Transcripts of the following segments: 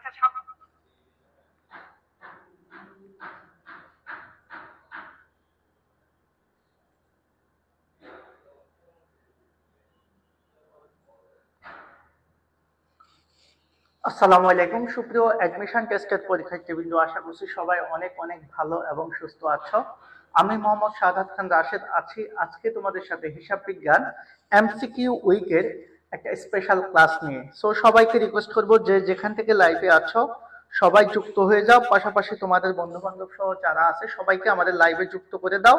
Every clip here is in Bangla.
আসসালামু আলাইকুম সুপ্রিয় অ্যাডমিশন টেস্টের পরীক্ষার্থীবৃন্দ, আশা করছি সবাই অনেক অনেক ভালো এবং সুস্থ আছো। আমি মোহাম্মদ শাহাদাত খান রাশেদ আছি আজকে তোমাদের সাথে হিসাব বিজ্ঞান এমসিকিউ উইকের একটা স্পেশাল ক্লাস নিয়ে। সো সবাইকে রিকোয়েস্ট করব যে যেখান থেকে লাইভে আছো সবাই যুক্ত হয়ে যাও, পাশাপাশি তোমাদের বন্ধু বান্ধব সহ যারা আছে সবাইকে আমাদের লাইভে যুক্ত করে দাও,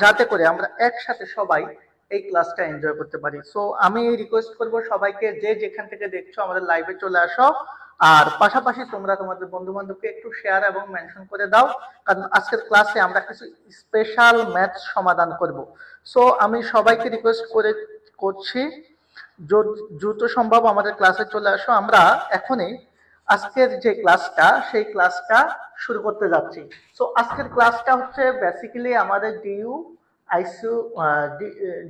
যাতে করে আমরা একসাথে সবাই এই ক্লাসটা এনজয় করতে পারি। সো আমি রিকোয়েস্ট করব সবাইকে যে যেখান থেকে দেখছো আমাদের লাইভে চলে আসো, আর পাশাপাশি তোমরা তোমাদের বন্ধু বান্ধবকে একটু শেয়ার এবং মেনশন করে দাও, কারণ আজকের ক্লাসে আমরা কিছু স্পেশাল ম্যাথস সমাধান করব। সো আমি সবাইকে রিকোয়েস্ট করছি দ্রুত সম্ভব আমাদের ক্লাসে চলে আসো। আমরা এখনই আজকের যে ক্লাসটা সেই ক্লাসটা শুরু করতে যাচ্ছি। সো আজকের ক্লাসটা হচ্ছে বেসিক্যালি আমাদের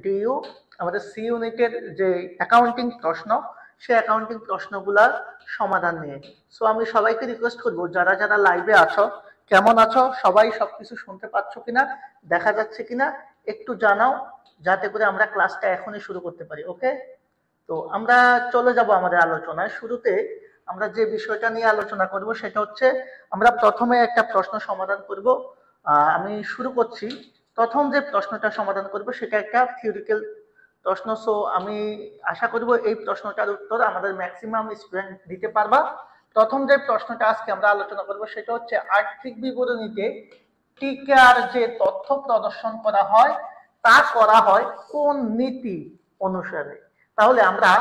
ডিইউ আমাদের সি ইউনিটের যে অ্যাকাউন্টিং প্রশ্ন, সেই অ্যাকাউন্টিং প্রশ্নগুলার সমাধান নিয়ে। সো আমি সবাইকে রিকোয়েস্ট করবো যারা যারা লাইভে আছো, কেমন আছো, সবাই সবকিছু শুনতে পাচ্ছ কিনা, দেখা যাচ্ছে কিনা একটু জানাও, যাতে করে আমরা ক্লাসটা এখনই শুরু করতে পারি। ওকে, তো আমরা চলে যাব আমাদের আলোচনায়। শুরুতে আমরা যে বিষয়টা নিয়ে আলোচনা করব সেটা হচ্ছে আমরা প্রথমে একটা প্রশ্ন সমাধান করব। আমি শুরু করছি। প্রথম যে প্রশ্নটা সমাধান করব সেটা একটা থিওরিক্যাল প্রশ্ন। সো আমি আশা করব এই প্রশ্নটার উত্তর আমাদের ম্যাক্সিমাম স্টুডেন্ট দিতে পারবা। প্রথম যে প্রশ্নটা আজকে আমরা আলোচনা করব সেটা হচ্ছে আর্থিক বিবরণীতে টিকার যে তথ্য প্রদর্শন করা হয় তা করা হয় কোন নীতি অনুসারে। তাহলে আমরা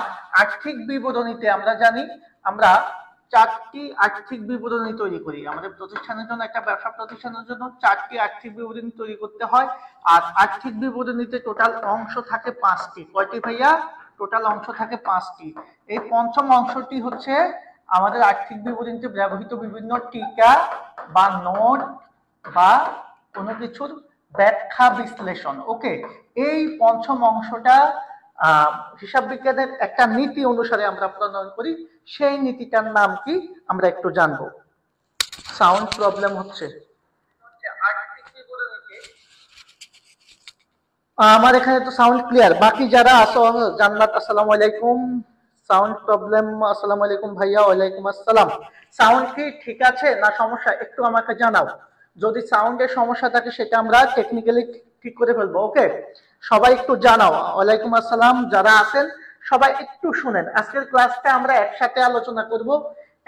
আর্থিক বিবরণীতে আমরা জানি আমরা চারটি আর্থিক বিবরণী তৈরি করি। আমাদের প্রতিষ্ঠানের জন্য, একটা ব্যবসা প্রতিষ্ঠানের জন্য চারটি আর্থিক বিবরণী তৈরি করতে হয়। আর আর্থিক বিবরণীতে টোটাল অংশ থাকে পাঁচটি। কয়টি ভাইয়া? টোটাল অংশ থাকে পাঁচটি। এই পঞ্চম অংশটি হচ্ছে আমাদের আর্থিক বিবরণীতে ব্যবহৃত বিভিন্ন টিকা বা নোট বা কোনো কিছুর ব্যাখ্যা বিশ্লেষণ। ওকে, এই পঞ্চম অংশটা হিসাব বিজ্ঞানের একটা নীতি অনুসারে আমরা প্রণয়ন করি। সেই নীতিটার নাম কি আমরা একটু জানবো। সাউন্ড প্রবলেম হচ্ছে আমার এখানে তো সাউন্ড ক্লিয়ার। বাকি যারা আসো, জান্নাত আসসালামু আলাইকুম, সাউন্ড প্রবলেম, আসসালামু আলাইকুম ভাইয়া। ওয়ালাইকুম আসসালাম। সাউন্ড কি ঠিক আছে না সমস্যা একটু আমাকে জানাও। যদি সাউন্ডের সমস্যা থাকে সেটা আমরা টেকনিক্যালি ঠিক করে ফেলবো। ওকে, সবাই একটু জানাও। ওয়ালাইকুম আসসালাম। যারা আছেন সবাই একটু শুনেন। আজকের ক্লাসটা আমরা একসাথে আলোচনা করব।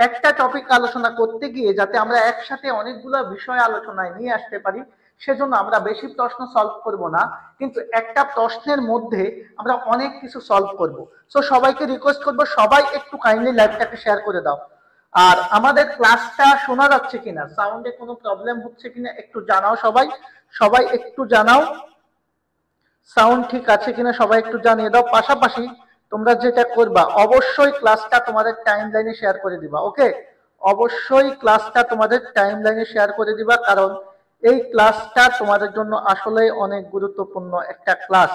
একটা টপিক আলোচনা করতে গিয়ে যাতে আমরা একসাথে অনেকগুলো বিষয় আলোচনায় নিয়ে আসতে পারি, সেজন্য আমরা বেশি প্রশ্ন সলভ করব না, কিন্তু একটা প্রশ্নের মধ্যে আমরা অনেক কিছু সলভ করব। সো সবাইকে রিকোয়েস্ট করব সবাই একটু কাইন্ডলি লাইভটাকে শেয়ার করে দাও। আর আমাদের ক্লাসটা শোনা যাচ্ছে কিনা, সাউন্ডে কোনো প্রবলেম হচ্ছে কিনা একটু জানাও। সবাই সবাই একটু জানাও সাউন্ড ঠিক আছে কিনা, সবাই একটু জানিয়ে দাও। পাশাপাশি তোমরা যেটা করবা, অবশ্যই ক্লাসটা তোমাদের টাইম লাইনে শেয়ার করে দিবা। ওকে, অবশ্যই ক্লাসটা তোমাদের টাইম লাইনে শেয়ার করে দিবা, কারণ এই ক্লাসটা তোমাদের জন্য আসলে অনেক গুরুত্বপূর্ণ একটা ক্লাস।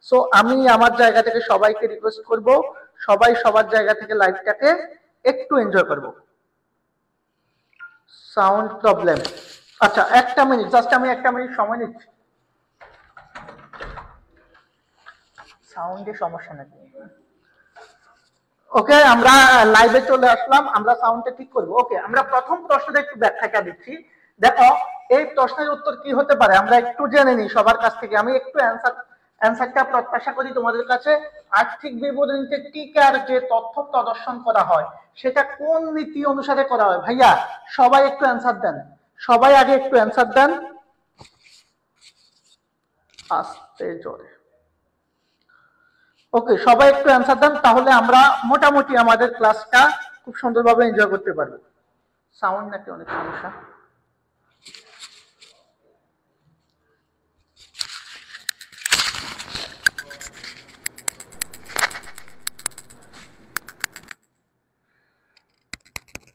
সো আমি আমার জায়গা থেকে সবাইকে রিকোয়েস্ট করব সবাই সবার জায়গা থেকে লাইভটাকে একটু এনজয় করব। সাউন্ড প্রবলেম, আচ্ছা একটা মিনিট, জাস্ট আমি একটা মিনিট সময় নিচ্ছি। সাউন্ডে সমস্যা নাকি? ওকে, আমরা লাইভে চলে আসলাম, আমরা সাউন্ডটা ঠিক করব। ওকে, আমরা প্রথম প্রশ্নটা একটু ব্যাখ্যাটা দিচ্ছি। দেখো, এই প্রশ্নের উত্তর কি হতে পারে আমরা একটু জেনে নিই সবার কাছ থেকে। আমি একটু অ্যান্সারটা প্রত্যাশা করি তোমাদের কাছে। আর্থিক বিবরণীতে টিকার যে তথ্য প্রদর্শন করা হয় সেটা কোন নীতি অনুসারে করা হয়? ভাইয়া সবাই একটু অ্যান্সার দেন, সবাই আগে একটু অ্যান্সার দেন আস্তে জোরে। ওকে, সবাই একটু অ্যান্সার দেন, তাহলে আমরা মোটামুটি আমাদের ক্লাসটা খুব সুন্দরভাবে এনজয় করতে পারবো। সাউন্ড নাকি অনেক সমস্যা?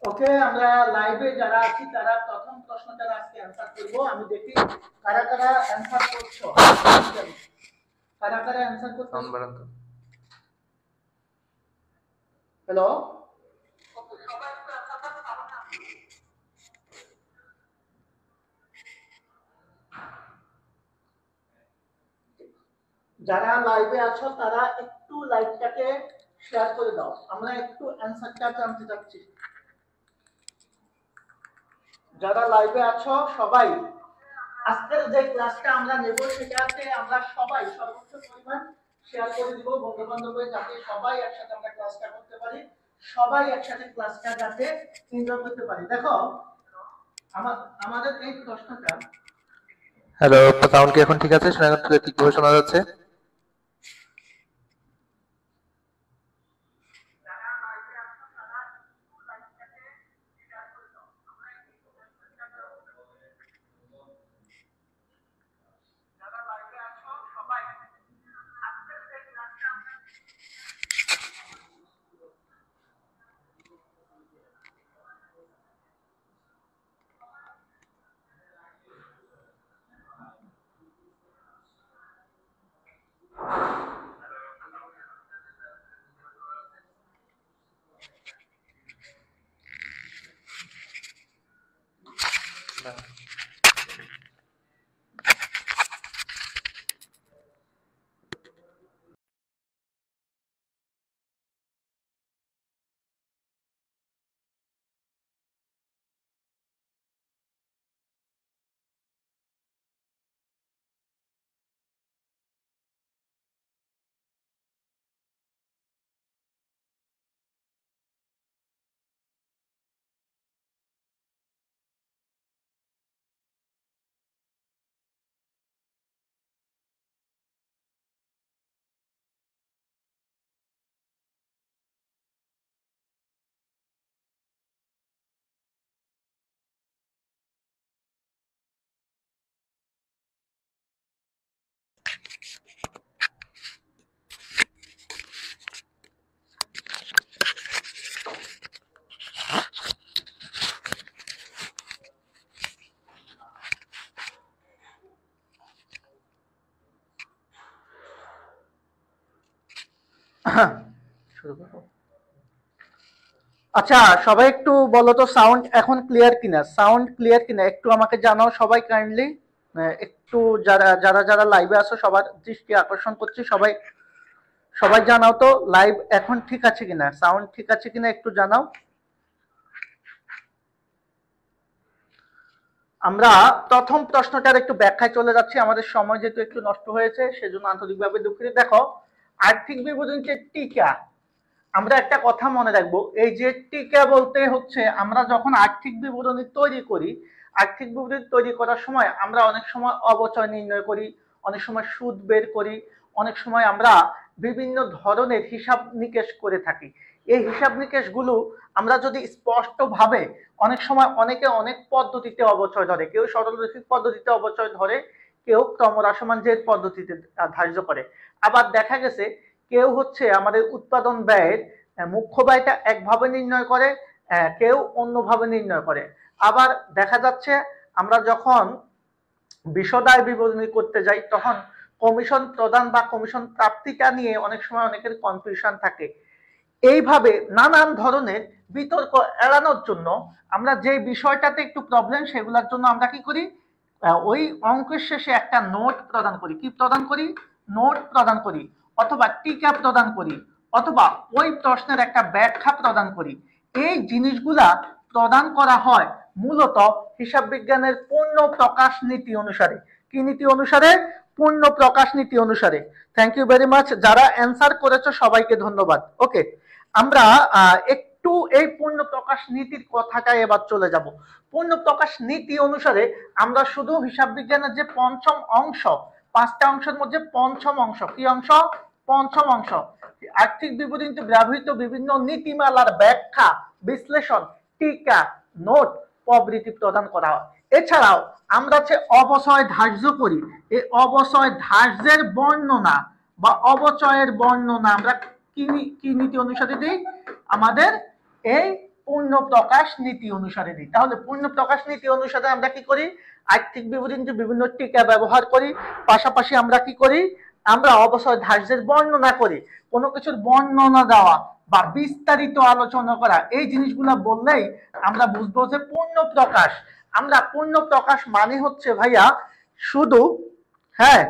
ওকে, আমরা লাইভে যারা আছি তারা প্রথম প্রশ্নটার আজকে অ্যান্সার করব। আমি দেখি কারা কারা অ্যান্সার করছো, কারা কারা অ্যান্সার করছো। হ্যালো, যারা লাইভে আছো তারা একটু লাইভটাকে শেয়ার করে দাও, আমরা একটু অ্যান্সারটা জানতে চাচ্ছি। যারা লাইভে আছো সবাই, আজকের যে ক্লাসটা আমরা নেব সেটাতে আমরা সবাই সর্বোচ্চ পরিমাণ শেয়ার করে দিব বন্ধু বান্ধবের, যাতে সবাই একসাথে আমরা ক্লাসটা করতে পারি, সবাই একসাথে ক্লাসটা যাতে এনজয় করতে পারি। দেখো আমাদের এই প্রশ্নটা, হ্যালো, সাউন্ড কি এখন ঠিক আছে? ঠিকভাবে শোনা যাচ্ছে? আচ্ছা সবাই একটু বলো তো সাউন্ড এখন ক্লিয়ার কিনা, সাউন্ড ক্লিয়ার কিনা একটু আমাকে জানাও সবাই কাইন্ডলি। একটু যারা যারা যারা লাইভে আসো সবার দৃষ্টি আকর্ষণ করছি, সবাই সবাই জানাও তো লাইভ এখন ঠিক আছে কিনা, সাউন্ড ঠিক আছে কিনা একটু জানাও। আমরা প্রথম প্রশ্নটার একটু ব্যাখ্যায় চলে যাচ্ছি, আমাদের সময় যেহেতু একটু নষ্ট হয়েছে সেজন্য আন্তরিকভাবে দুঃখিত। দেখো আর্থিক বিবরণীতে টিকা, আমরা একটা কথা মনে রাখবো, এই যে টিকা বলতে হচ্ছে আমরা যখন আর্থিক বিবরণী তৈরি করি, আর্থিক বিবরণী তৈরি করার সময় আমরা অনেক সময় অবচয় নির্ণয় করি, অনেক সময় সুদ বের করি, অনেক সময় আমরা বিভিন্ন ধরনের হিসাব নিকেশ করে থাকি। এই হিসাব নিকেশ গুলো আমরা যদি স্পষ্টভাবে, অনেক সময় অনেকে অনেক পদ্ধতিতে অবচয় ধরে, কেউ সরলরৈখিক পদ্ধতিতে অবচয় ধরে, কেউ ক্রমহ্রাসমান জের পদ্ধতিতে ধার্য করে। আবার দেখা গেছে কেউ হচ্ছে আমাদের উৎপাদন ব্যয়ের মুখ্য ব্যয়টা একভাবে নির্ণয় করে, কেউ অন্যভাবে নির্ণয় করে। আবার দেখা যাচ্ছে আমরা যখন বিশদায় বিবরণী করতে যাই তখন কমিশন প্রদান বা কমিশন প্রাপ্তিটা নিয়ে অনেক সময় অনেকের কনফিউশন থাকে। এইভাবে নানান ধরনের বিতর্ক এড়ানোর জন্য আমরা যে বিষয়টাতে একটু প্রবলেম সেগুলোর জন্য আমরা কি করি, ওই অঙ্কের শেষে একটা নোট প্রদান করি। কি প্রদান করি? নোট প্রদান করি, অথবা টিকা প্রদান করি, অথবা ওই প্রশ্নের একটা ব্যাখ্যা প্রদান করি। এই জিনিসগুলা প্রদান করা হয় মূলত হিসাব বিজ্ঞানের পূর্ণ প্রকাশ নীতি অনুসারে। কি নীতি অনুসারে? পূর্ণ প্রকাশ নীতি অনুসারে। থ্যাংক ইউ ভেরি মাচ, যারা অ্যান্সার করেছো সবাইকে ধন্যবাদ। ওকে, আমরা একটু এই পূর্ণ প্রকাশ নীতির কথাটায় এবার চলে যাব। পূর্ণ প্রকাশ নীতি অনুসারে আমরা শুধু হিসাব বিজ্ঞানের যে পঞ্চম অংশ, পাঁচটা অংশের মধ্যে পঞ্চম অংশ, কি অংশ? পঞ্চম অংশ, আর্থিক বিবরণীতে ব্যবহৃত বিভিন্ন নীতিমালার ব্যাখ্যা, বিশ্লেষণ, টিকা, নোট প্রভৃতি প্রদান করা হয়। এছাড়াও আমরা যে অবচয় ধার্য করি, এই অবচয় ধার্যের বর্ণনা বা অবচয়ের বর্ণনা আমরা কি নীতি অনুসারে দিই? আমাদের এই পূর্ণ প্রকাশ নীতি অনুসারে দিই। তাহলে পূর্ণ প্রকাশ নীতি অনুসারে আমরা কি করি? আর্থিক বিবরণীতে বিভিন্ন টিকা ব্যবহার করি, পাশাপাশি আমরা কি করি? আমরা অবচয় ধার্যের বর্ণনা করি। কোনো কিছুর বর্ণনা দেওয়া বা বিস্তারিত আলোচনা করা, এই জিনিসগুলা বললেই আমরা বুঝবো যে পূর্ণ প্রকাশ। আমরা পূর্ণ প্রকাশ মানে হচ্ছে ভাইয়া শুধু, হ্যাঁ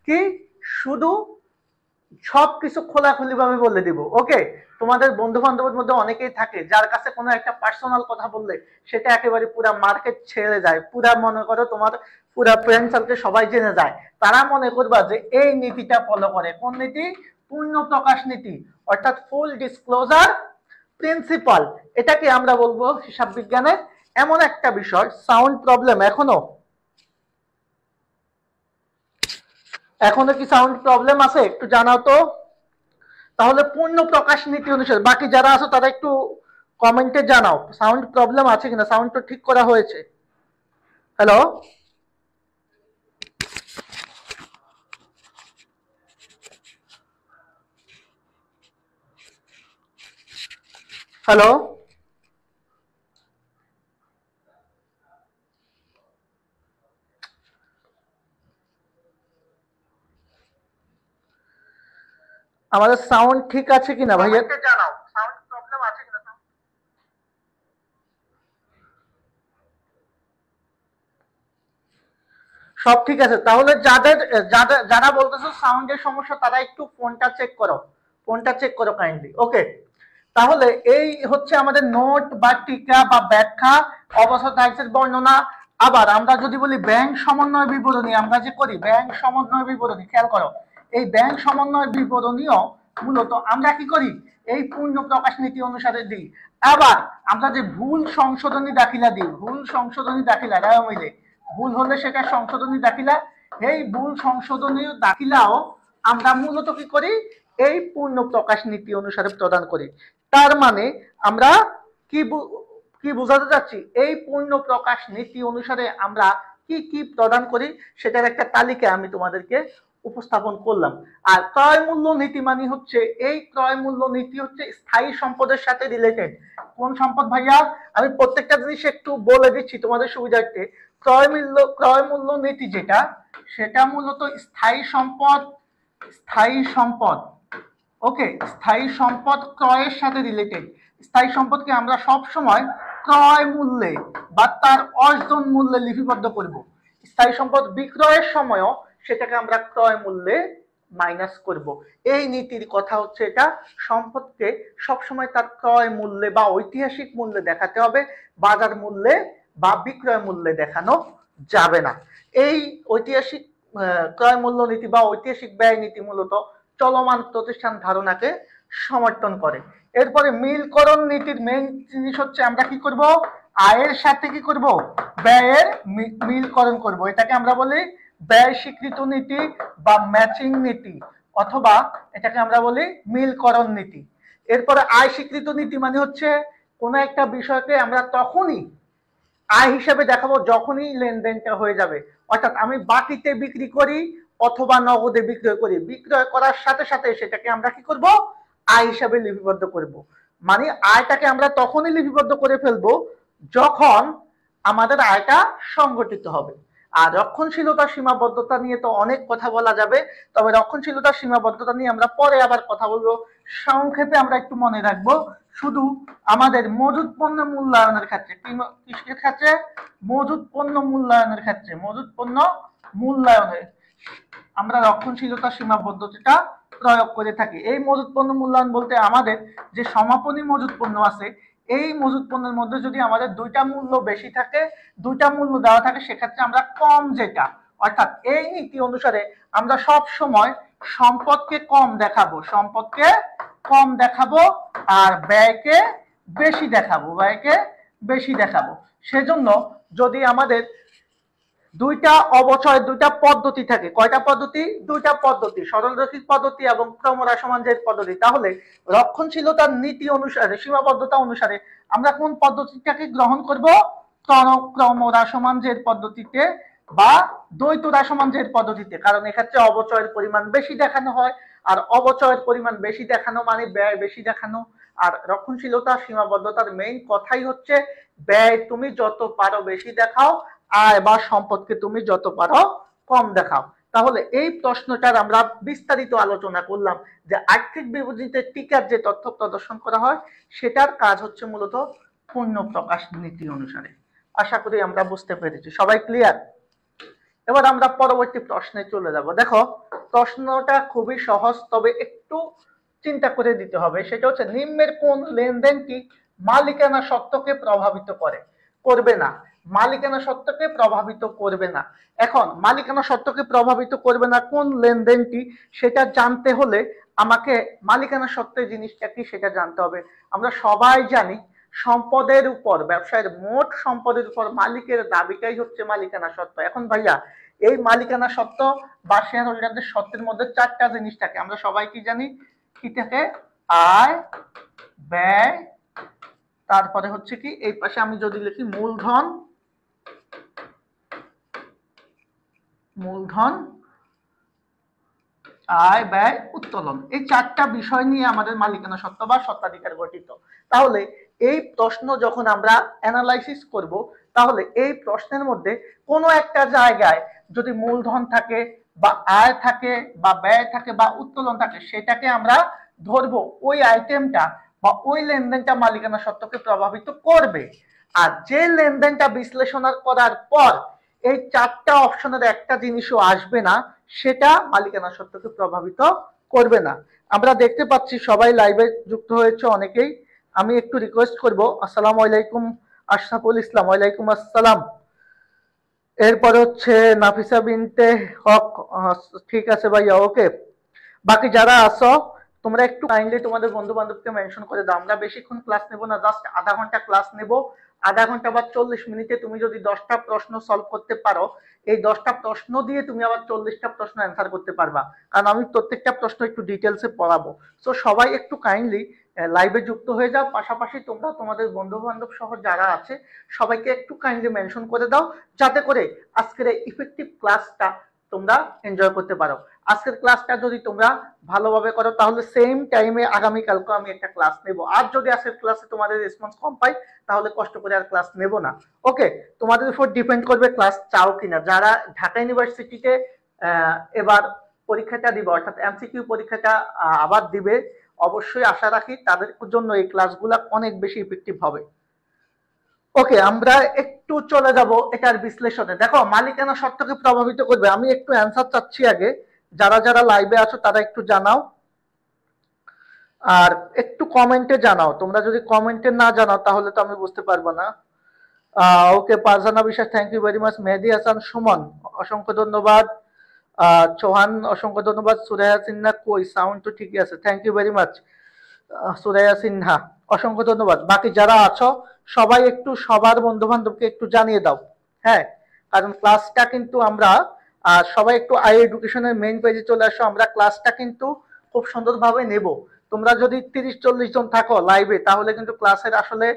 কি, শুধু সবকিছু খোলাখুলি ভাবে বলে দিব। ওকে, তোমাদের বন্ধু বান্ধবের মধ্যে অনেকেই থাকে যার কাছে কোনো একটা পার্সোনাল কথা বললে সেটা একেবারে পুরা মার্কেট ছেড়ে যায়, পুরা মনে করো তোমার পুরা ফ্রেন্ড সার্কেল সবাই জেনে যায়। তারা মনে করবা যে এই নীতিটা ফলো করে। কোন নীতি? পূর্ণ প্রকাশ নীতি, অর্থাৎ ফুল ডিসক্লোজার প্রিন্সিপাল। এটাকে আমরা বলবো হিসাব বিজ্ঞানের এমন একটা বিষয়। সাউন্ড প্রবলেম এখনো কি সাউন্ড প্রবলেম আছে? একটু জানাও তো। তাহলে পূর্ণ প্রকাশ নীতি অনুসারে বাকি যারা আছো তারা একটু কমেন্টে জানাও সাউন্ড প্রবলেম আছে কিনা। সাউন্ড তো ঠিক করা হয়েছে। হ্যালো, হ্যালো, আমাদের সাউন্ড ঠিক আছে কিনা ভাইয়া জানাও, সাউন্ড প্রবলেম আছে কিনা। সব ঠিক আছে। তাহলে যারা বলতেছো সাউন্ডের সমস্যা তারা একটু ফোনটা চেক করো, কাইন্ডলি। ওকে, তাহলে এই হচ্ছে আমাদের নোট বা টিকা বা ব্যাখ্যা, অবস্থা টাইপসের বর্ণনা। আবার আমরা যদি বলি ব্যাংক সমন্বয় বিবরণী, আমরা যে করি ব্যাংক সমন্বয় বিবরণী, খেয়াল করো এই ব্যাংক সমন্বয় বিবরণীও মূলত আমরা কি করি এই পূর্ণ প্রকাশ নীতি অনুসারে দিই। আবার আমরা যে ভুল সংশোধনী দাখিলা দিই, ভুল সংশোধনী দাখিলা মিলে ভুল হলে সেটা সংশোধনী দাখিলা, এই ভুল সংশোধনী দাখিলাও আমরা মূলত কি করি এই পূর্ণ প্রকাশ নীতি অনুসারে প্রদান করি। তার মানে আমরা কি বোঝাতে চাচ্ছি, এই পূর্ণ প্রকাশ নীতি অনুসারে আমরা কি কি প্রদান করি সেটার একটা তালিকা আমি তোমাদেরকে উপস্থাপন করলাম। আর ক্রয় মূল্য নীতি মানে হচ্ছে, এই ক্রয় মূল্য নীতি হচ্ছে স্থায়ী সম্পদের সাথে রিলেটেড। কোন সম্পদ ভাইয়া? আমি প্রত্যেকটা জিনিস একটু বলে দিচ্ছি তোমাদের সুবিধার্থে। ক্রয় মূল্য নীতি যেটা, সেটা মূলত স্থায়ী সম্পদ। ওকে, স্থায়ী সম্পদ ক্রয়ের সাথে রিলেটেড। স্থায়ী সম্পদকে আমরা সব সময় ক্রয় মূল্যে বা তার অর্জন মূল্যে লিপিবদ্ধ করব। স্থায়ী সম্পদ বিক্রয়ের সময়ও সেটাকে আমরা ক্রয় মূল্যে মাইনাস করব। এই নীতির কথা হচ্ছে এটা, সম্পদকে সবসময় তার ক্রয় মূল্যে বা ঐতিহাসিক মূল্যে দেখাতে হবে, বাজার মূল্যে বা বিক্রয় মূল্যে দেখানো যাবে না। এই ঐতিহাসিক ক্রয় মূল্য নীতি বা ঐতিহাসিক ব্যয় নীতি মূলত চলমান প্রতিষ্ঠান ধারণাকে সমর্থন করে। এরপরে মিলকরণ নীতির মেইন জিনিস হচ্ছে আমরা কি করব, আয়ের সাথে কি করব, ব্যয়ের মিলকরণ করব। এটাকে আমরা বলি ব্যয় স্বীকৃত নীতি বা ম্যাচিং নীতি, অথবা এটাকে আমরা বলি মিলকরণ নীতি। এরপরে আয় স্বীকৃত নীতি মানে হচ্ছে কোন একটা বিষয়কে আমরা তখনই আয় হিসাবে দেখাবো যখনই লেনদেনটা হয়ে যাবে। অর্থাৎ আমি বাকিতে বিক্রি করি অথবা নগদে বিক্রয় করি, বিক্রয় করার সাথে সাথে সেটাকে আমরা কি করব, আয় হিসাবে লিপিবদ্ধ করব। মানে আয়টাকে আমরা তখনই লিপিবদ্ধ করে ফেলবো যখন আমাদের আয়টা সংগঠিত হবে। আর রক্ষণশীলতার সীমাবদ্ধতা নিয়ে তো অনেক কথা বলা যাবে, তবে রক্ষণশীলতার সীমাবদ্ধতা নিয়ে আমরা পরে আবার কথা বলবো। সংক্ষেপে আমরা একটু মনে রাখবো শুধু আমাদের মজুত পণ্য মূল্যায়নের ক্ষেত্রে, কিসের ক্ষেত্রে, মজুত পণ্য মূল্যায়নের ক্ষেত্রে, মজুত পণ্য মূল্যায়নে আমরা রক্ষণশীলতার সীমাবদ্ধতাটা প্রয়োগ করে থাকি। এই মজুত পণ্য মূল্যায়ন বলতে আমাদের যে সমাপনী মজুত পণ্য আছে, এই মজুত পণ্যের মধ্যে যদি আমাদের দুইটা মূল্য বেশি থাকে, দুইটা মূল্য দেওয়া থাকে, সেক্ষেত্রে আমরা কম যেটা, অর্থাৎ এই নীতি অনুসারে আমরা সব সময় সম্পদকে কম দেখাবো আর ব্যয়কে বেশি দেখাবো। সেজন্য যদি আমাদের দুইটা পদ্ধতি থাকে, কয়টা পদ্ধতি? দুইটা পদ্ধতি, সরলরৈখিক পদ্ধতি এবং ক্রমহ্রাসমান-জের পদ্ধতি। তাহলে রক্ষণশীলতার নীতি অনুসারে, সীমাবদ্ধতা অনুসারে আমরা কোন পদ্ধতিটাকে গ্রহণ করব? ক্রমহ্রাসমান-জের পদ্ধতিতে বা দ্বৈত হ্রাসমান-জের পদ্ধতিতে। কারণ এক্ষেত্রে অবচয়ের পরিমাণ বেশি দেখানো হয়, আর অবচয়ের পরিমাণ বেশি দেখানো মানে ব্যয় বেশি দেখানো। আর রক্ষণশীলতা সীমাবদ্ধতার মেইন কথাই হচ্ছে ব্যয় তুমি যত পারো বেশি দেখাও, আয় বা সম্পদকে তুমি যত পারো কম দেখাও। তাহলে এই প্রশ্নটার আমরা বিস্তারিত আলোচনা করলাম যে আর্থিক বিবরণীতে টিকার যে তথ্য প্রদর্শন করা হয় সেটার কাজ হচ্ছে মূলত পূর্ণ প্রকাশ নীতি অনুসারে। আশা করি আমরা বুঝতে পেরেছি, সবাই ক্লিয়ার। এবার আমরা পরবর্তী প্রশ্নে চলে যাব। দেখো প্রশ্নটা খুবই সহজ, তবে একটু চিন্তা করে দিতে হবে। সেটা হচ্ছে নিম্নের কোন লেনদেনটি মালিকানা সত্ত্বকে প্রভাবিত করবে না। মালিকানা সত্ত্বকে প্রভাবিত করবে না। এখন মালিকানা সত্ত্বকে প্রভাবিত করবে না কোন লেনদেনটি, সেটা জানতে হলে আমাকে মালিকানা সত্ত্বের জিনিসটা কি সেটা জানতে হবে। আমরা সবাই জানি সম্পদের উপর, ব্যবসায়ের মোট সম্পদের উপর মালিকের দাবিটাই হচ্ছে মালিকানা সত্ত্ব। এখন ভাইয়া এই মালিকানা সত্ত্ব বা শেয়ার হোল্ডারদের সত্ত্বের মধ্যে চারটা জিনিস থাকে। আমরা সবাই কি জানি? কি থাকে? আয়, ব্যয়, তারপরে হচ্ছে কি এই পাশে আমি যদি লিখি মূলধন, আয়, ব্যয়, উত্তোলন। এই চারটা বিষয় নিয়ে আমাদের মালিকানা সত্ত্ব বা স্বত্বাধিকার গঠিত। তাহলে এই প্রশ্ন যখন আমরা অ্যানালাইসিস করব, তাহলে এই প্রশ্নের মধ্যে কোনো একটা জায়গায় যদি মূলধন থাকে বা আয় থাকে বা ব্যয় থাকে বা উত্তোলন থাকে, সেটাকে আমরা ধরবো ওই আইটেমটা বা ওই লেনদেনটা মালিকানা সত্ত্বকে প্রভাবিত করবে। আর যে লেনদেনটা বিশ্লেষণ করার পর এই চারটা অপশনের একটা জিনিসও আসবে না, সেটা মালিকানা সত্ত্বকে প্রভাবিত করবে না। আমরা দেখতে পাচ্ছি সবাই লাইভে যুক্ত হয়েছে অনেকেই। আমি একটু রিকোয়েস্ট করব, আসসালামু আলাইকুম আশরাফুল ইসলাম। ওয়ালাইকুম আসসালাম। এরপর হচ্ছে নাফিসা বিনতে হক। ঠিক আছে ভাইয়া, ওকে। বাকি যারা আসো তোমরা একটু কাইন্ডলি তোমাদের বন্ধু বান্ধবকে মেনশন করে দাও। আমরা বেশিক্ষণ ক্লাস নেব না, জাস্ট আধা ঘন্টা ক্লাস নেব। আধা ঘন্টা বা 40 মিনিটে তুমি যদি 10টা প্রশ্ন সলভ করতে পারো, এই 10টা প্রশ্ন দিয়ে তুমি আবার 40টা প্রশ্ন অ্যান্সার করতে পারবা, কারণ আমি প্রত্যেকটা প্রশ্ন একটু ডিটেলসে পড়াবো। সো সবাই একটু কাইন্ডলি লাইভে যুক্ত হয়ে যাও। পাশাপাশি তোমরা তোমাদের বন্ধু বান্ধব সহ যারা আছে সবাইকে একটু কাইন্ডলি মেনশন করে দাও, যাতে করে আজকের এই ইফেক্টিভ ক্লাসটা তোমরা এনজয় করতে পারো। আজকের ক্লাসটা যদি তোমরা ভালোভাবে করো, তাহলে সেম টাইমে আগামীকালকে আমি একটা ক্লাস নেব। আর যদি আজকের ক্লাসে তোমাদের রেসপন্স কম পাই, তাহলে কষ্ট করে আর ক্লাস নেব না। ওকে, তোমাদের উপর ডিপেন্ড করবে ক্লাস চাও কিনা। যারা ঢাকা ইউনিভার্সিটিতে এবার পরীক্ষাটা দিবে, অর্থাৎ এমসিকিউ পরীক্ষাটা আবার দিবে, অবশ্যই আশা রাখি তাদের জন্য এই ক্লাসগুলো অনেক বেশি ইফেক্টিভ হবে। ওকে, আমরা একটু চলে যাব এটার বিশ্লেষণে। দেখো, মালিকানা সত্ত্বকে প্রভাবিত করবে। আমি একটু অ্যান্সার চাচ্ছি আগে। যারা যারা লাইভে আছো তারা একটু জানাও, আর একটু কমেন্টে জানাও। তোমরা যদি কমেন্টে না জানাও তাহলে তো আমি বুঝতে পারবো না। ওকে, পারজানা বিশ্বাস, thank you very much. Mehedi Hasan Suman, অসংখ্য ধন্যবাদ। চৌহান, অসংখ্য ধন্যবাদ। সুরাইয়া সিনহা, কই সাউন্ড তো ঠিকই আছে, thank you very much. Suraiya Sinha, অসংখ্য ধন্যবাদ। বাকি যারা আছো সবাই একটু সবার বন্ধু বান্ধবকে একটু জানিয়ে দাও, হ্যাঁ, কারণ ক্লাসটা কিন্তু আমরা সবাই একটু আই এডুকেশনের মেইন পেজে চলে আসো। আমরা ক্লাসটা কিন্তু খুব সুন্দরভাবে নেব। তোমরা যদি 30-40 জন থাকো লাইভে, তাহলে কিন্তু ক্লাসের আসলে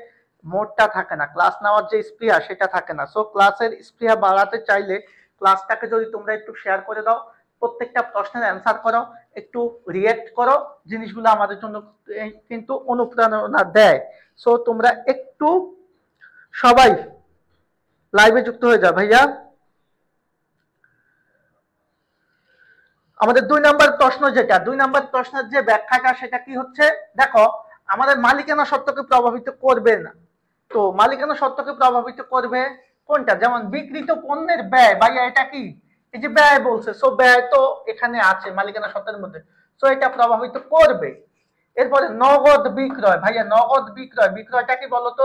মোডটা থাকে না, ক্লাস নেওয়ার যে স্পৃহা সেটা থাকে না। সো ক্লাসের স্পৃহা বাড়াতে চাইলে ক্লাসটাকে যদি তোমরা একটু শেয়ার করে দাও, প্রত্যেকটা প্রশ্নের অ্যান্সার করো, একটু রিয়েক্ট করো, জিনিসগুলো আমাদের জন্য কিন্তু অনুপ্রেরণা দেয়। সো তোমরা একটু সবাই লাইভে যুক্ত হয়ে যাও ভাইয়া। আমাদের 2 নম্বর প্রশ্ন, যেটা 2 নম্বর প্রশ্নের যে ব্যাখ্যাটা, সেটা কি হচ্ছে? দেখো, আমাদের মালিকানা সত্ত্বকে প্রভাবিত করবে না। তো মালিকানা সত্ত্বকে প্রভাবিত করবে কোনটা? যেমন বিক্রিত পণ্যের ব্যয়, ভাইয়া এটা কি? এই যে ব্যয় বলছে, সো ব্যয় তো এখানে আছে মালিকানা সত্ত্বের মধ্যে, সো এটা প্রভাবিত করবে। এরপরে নগদ বিক্রয়, ভাইয়া নগদ বিক্রয়, বিক্রয়টা কি বলতো?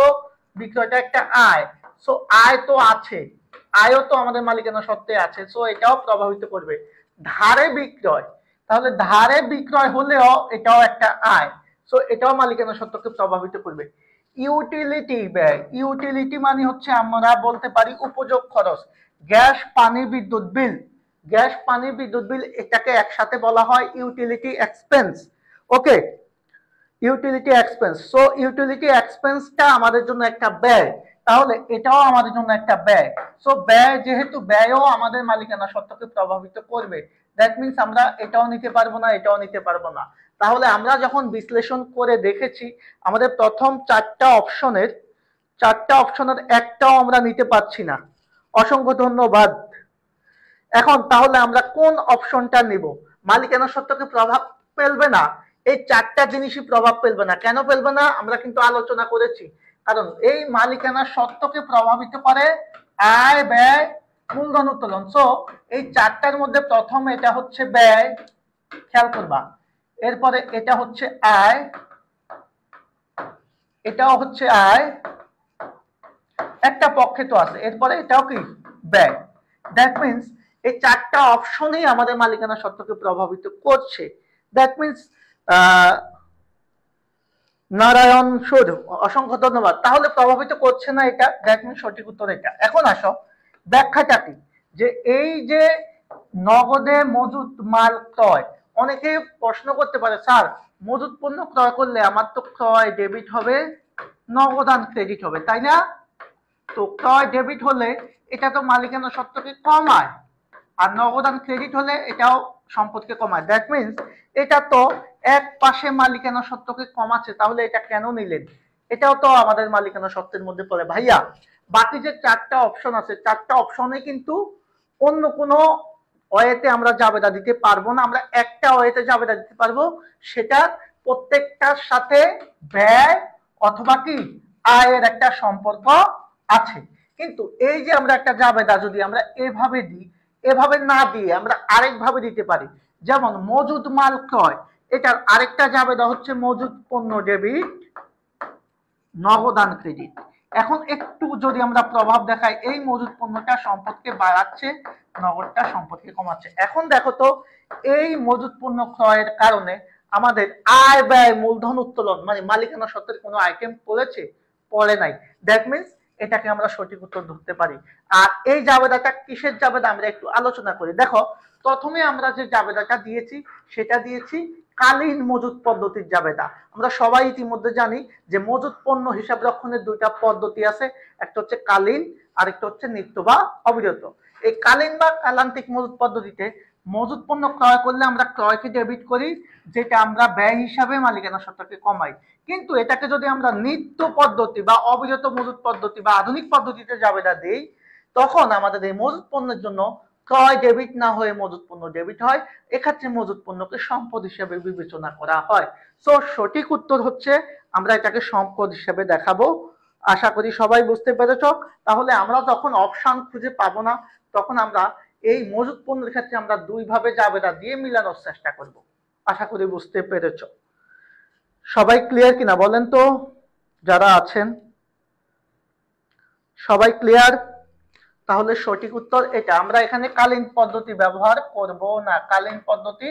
বিক্রয়টা একটা আয়, সো আয় তো আছে, আয়ও তো আমাদের মালিকানা সত্ত্বে আছে, সো এটাও প্রভাবিত করবে। ধারে বিক্রয়, তাহলে ধারে বিক্রয় হলেও এটাও একটা আয়, সো এটাও মালিকানা সত্ত্বকে প্রভাবিত করবে। ইউটিলিটি ব্যয়, ইউটিলিটি মানে হচ্ছে আমরা বলতে পারি উপযোগ খরচ, গ্যাস পানি বিদ্যুৎ বিল, গ্যাস পানি বিদ্যুৎ বিল, এটাকে একসাথে বলা হয় ইউটিলিটি এক্সপেন্স। ওকে, ইউটিলিটি এক্সপেন্স। সো ইউটিলিটি এক্সপেন্সটা আমাদের জন্য একটা ব্যয়, তাহলে এটাও আমাদের জন্য একটা ব্যয়। সো ব্যয়, যেহেতু ব্যয়ও আমাদের মালিকানা সত্ত্বকে প্রভাবিত করবে, দ্যাট মিনস আমরা এটাও নিতে পারবো না, এটাও নিতে পারবো না। তাহলে আমরা যখন বিশ্লেষণ করে দেখেছি, আমাদের প্রথম চারটা অপশনের একটাও আমরা নিতে পারছি না। অসংখ্য ধন্যবাদ। এখন তাহলে আমরা কোন অপশনটা নিব? মালিকানা সত্ত্বকে প্রভাব ফেলবে না, এই চারটা জিনিসই প্রভাব ফেলবে না। কেন ফেলবে না আমরা কিন্তু আলোচনা করেছি, কারণ এই মালিকানা সত্ত্বকে প্রভাবিত করে আয়, ব্যয় মূলধন উত্তোলন। সো এই চারটার মধ্যে প্রথম এটা হচ্ছে ব্যয়, খেয়াল করবা, এরপরে এটা হচ্ছে আয়, এটাও হচ্ছে আয়, একটা পক্ষে তো আছে, এরপরে এটাও কি ব্যয়। দ্যাট মিনস এই চারটা অপশনই আমাদের মালিকানা সত্ত্বকে প্রভাবিত করছে। দ্যাট মিনস নারায়ণ সুর, অসংখ্য ধন্যবাদ। তাহলে প্রভাবিত করছে না এটা, দ্যাট মিনস সঠিক উত্তর এটা। এখন আসো ব্যাখ্যাটা কি, যে এই যে নগদে মজুত মাল ক্রয়, অনেকে প্রশ্ন করতে পারে স্যার মজুত পণ্য ক্রয় করলে আমার তো ক্রয় ডেবিট হবে, নগদান ক্রেডিট হবে, তাই না? তো ক্রয় ডেবিট হলে এটা তো মালিকানা সত্ত্বকে কমায়, আর নগদান ক্রেডিট হলে এটাও সম্পদকে কমায়। দ্যাট মিনস এটা তো এক পাশে মালিকানা সত্ত্বকে কমাচ্ছে, তাহলে এটা কেন নিলেন? এটাও তো আমাদের মালিকানা সত্ত্বের মধ্যে পড়ে ভাইয়া। বাকি যে চারটা অপশন আছে, চারটা অপশনে কিন্তু অন্য কোনো ওয়েতে আমরা জাবেদা দিতে পারবো না, আমরা একটা ওয়েতে জাবেদা দিতে পারবো, সেটা প্রত্যেকটার সাথে ব্যয় অথবা কি আয়ের একটা সম্পর্ক আছে। কিন্তু এই যে আমরা একটা জাবেদা যদি আমরা এভাবে দিই, এভাবে না দিয়ে আমরা আরেকভাবে দিতে পারি, যেমন মজুদ মাল ক্রয়, এটার আরেকটা জাবেদা হচ্ছে মজুদ পণ্য ডেবিট, নগদান ক্রেডিট। এখন একটু যদি আমরা প্রভাব দেখাই, এই মজুদ পণ্যটা সম্পদকে বাড়াচ্ছে, নগদটা সম্পদকে কমাচ্ছে। এখন দেখো তো এই মজুদ পণ্য ক্রয়ের কারণে আমাদের আয় ব্যয় মূলধন উত্তোলন মানে মালিকানা সত্ত্বের কোনো আইটেম পড়েছে? পড়ে নাই। দ্যাট মিনস এটাকে আমরা সঠিক উত্তর ধরতে পারি। আর এই জাবেদাটা কিসের জাবেদা আমরা একটু আলোচনা করি। দেখো প্রথমে আমরা যে জাবেদাটা দিয়েছি সেটা দিয়েছি কালীন মজুদ পদ্ধতির জাবেদা। আমরা সবাই ইতিমধ্যে জানি যে মজুদ পণ্য হিসাব রক্ষণের দুইটা পদ্ধতি আছে, একটা হচ্ছে কালীন আর একটা হচ্ছে নিত্য বা অবিরত। এই কালীন বা কালান্তিক মজুদ পদ্ধতিতে মজুদ পণ্য ক্রয় করলে আমরা ক্রয়কে ডেবিট করি, যেটা আমরা ব্যয় হিসাবে মালিকানা সত্ত্বকে কমাই। কিন্তু এটাকে যদি আমরা নিত্য পদ্ধতি বা অবিরত মজুদ পদ্ধতি বা আধুনিক পদ্ধতিতে জাবেদা দেই, তখন আমাদের এই মজুদ পণ্যের জন্য ক্রয় ডেবিট না হয়ে মজুদ পণ্য ডেবিট হয়। এক্ষেত্রে মজুদ পণ্যকে সম্পদ হিসেবে বিবেচনা করা হয়। সো সঠিক উত্তর হচ্ছে আমরা এটাকে সম্পদ হিসেবে দেখাবো। আশা করি সবাই বুঝতে পেরেছ। তাহলে আমরা যখন অপশন খুঁজে পাবো না, তখন আমরা এই মজুদ পণ্যের ক্ষেত্রে আমরা দুই ভাবে জাবেদা দিয়ে মিলানোর চেষ্টা করব। আশা করি বুঝতে পেরেছ। সবাই ক্লিয়ার কিনা বলেন তো, যারা আছেন সবাই ক্লিয়ার? তাহলে সঠিক উত্তর এটা। আমরা এখানে কালীন পদ্ধতি ব্যবহার করব না, কালীন পদ্ধতি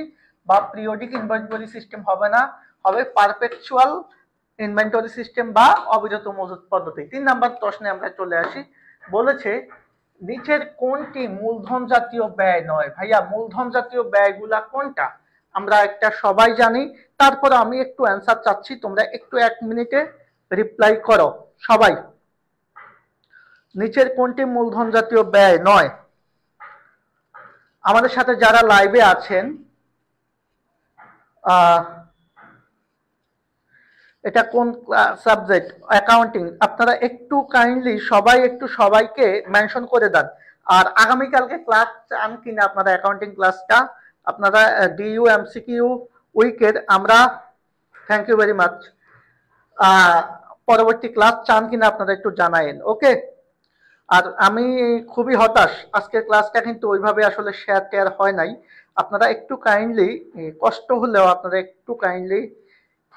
বা পিরিয়ডিক ইনভেন্টরি সিস্টেম হবে না, হবে পারপেচুয়াল ইনভেন্টরি সিস্টেম বা অবিরত মজুদ পদ্ধতি। 3 নাম্বার প্রশ্নে আমরা চলে আসি। বলেছে নিচের কোনটি মূলধন জাতীয় ব্যয় নয়? ভাইয়া মূলধন জাতীয় ব্যয়গুলা কোনটা? আমরা একটা সবাই জানি, তারপর আমি একটু অ্যান্সার চাচ্ছি, তোমরা একটু 1 মিনিটে রিপ্লাই করো সবাই। নিচের কোনটি মূলধন জাতীয় ব্যয় নয়? আমাদের সাথে যারা লাইভে আছেন, এটা কোন সাবজেক্ট? অ্যাকাউন্টিং। আপনারা একটু কাইন্ডলি সবাই একটু সবাইকে মেনশন করে দেন। আর আগামীকালকে ক্লাস চান কিনা আপনারা অ্যাকাউন্টিং ক্লাসটা? আপনারা ডিইউ এমসিকিউ উইকের আমরা থ্যাংক ইউ ভেরি মাচ, পরবর্তী ক্লাস চান কিনা আপনারা একটু জানায়েন। ওকে। আর আমি খুবই হতাশ, আজকের ক্লাসটা কিন্তু ওইভাবে আসলে শেয়ার টেয়ার হয় নাই। আপনারা একটু কাইন্ডলি, কষ্ট হলেও আপনারা একটু কাইন্ডলি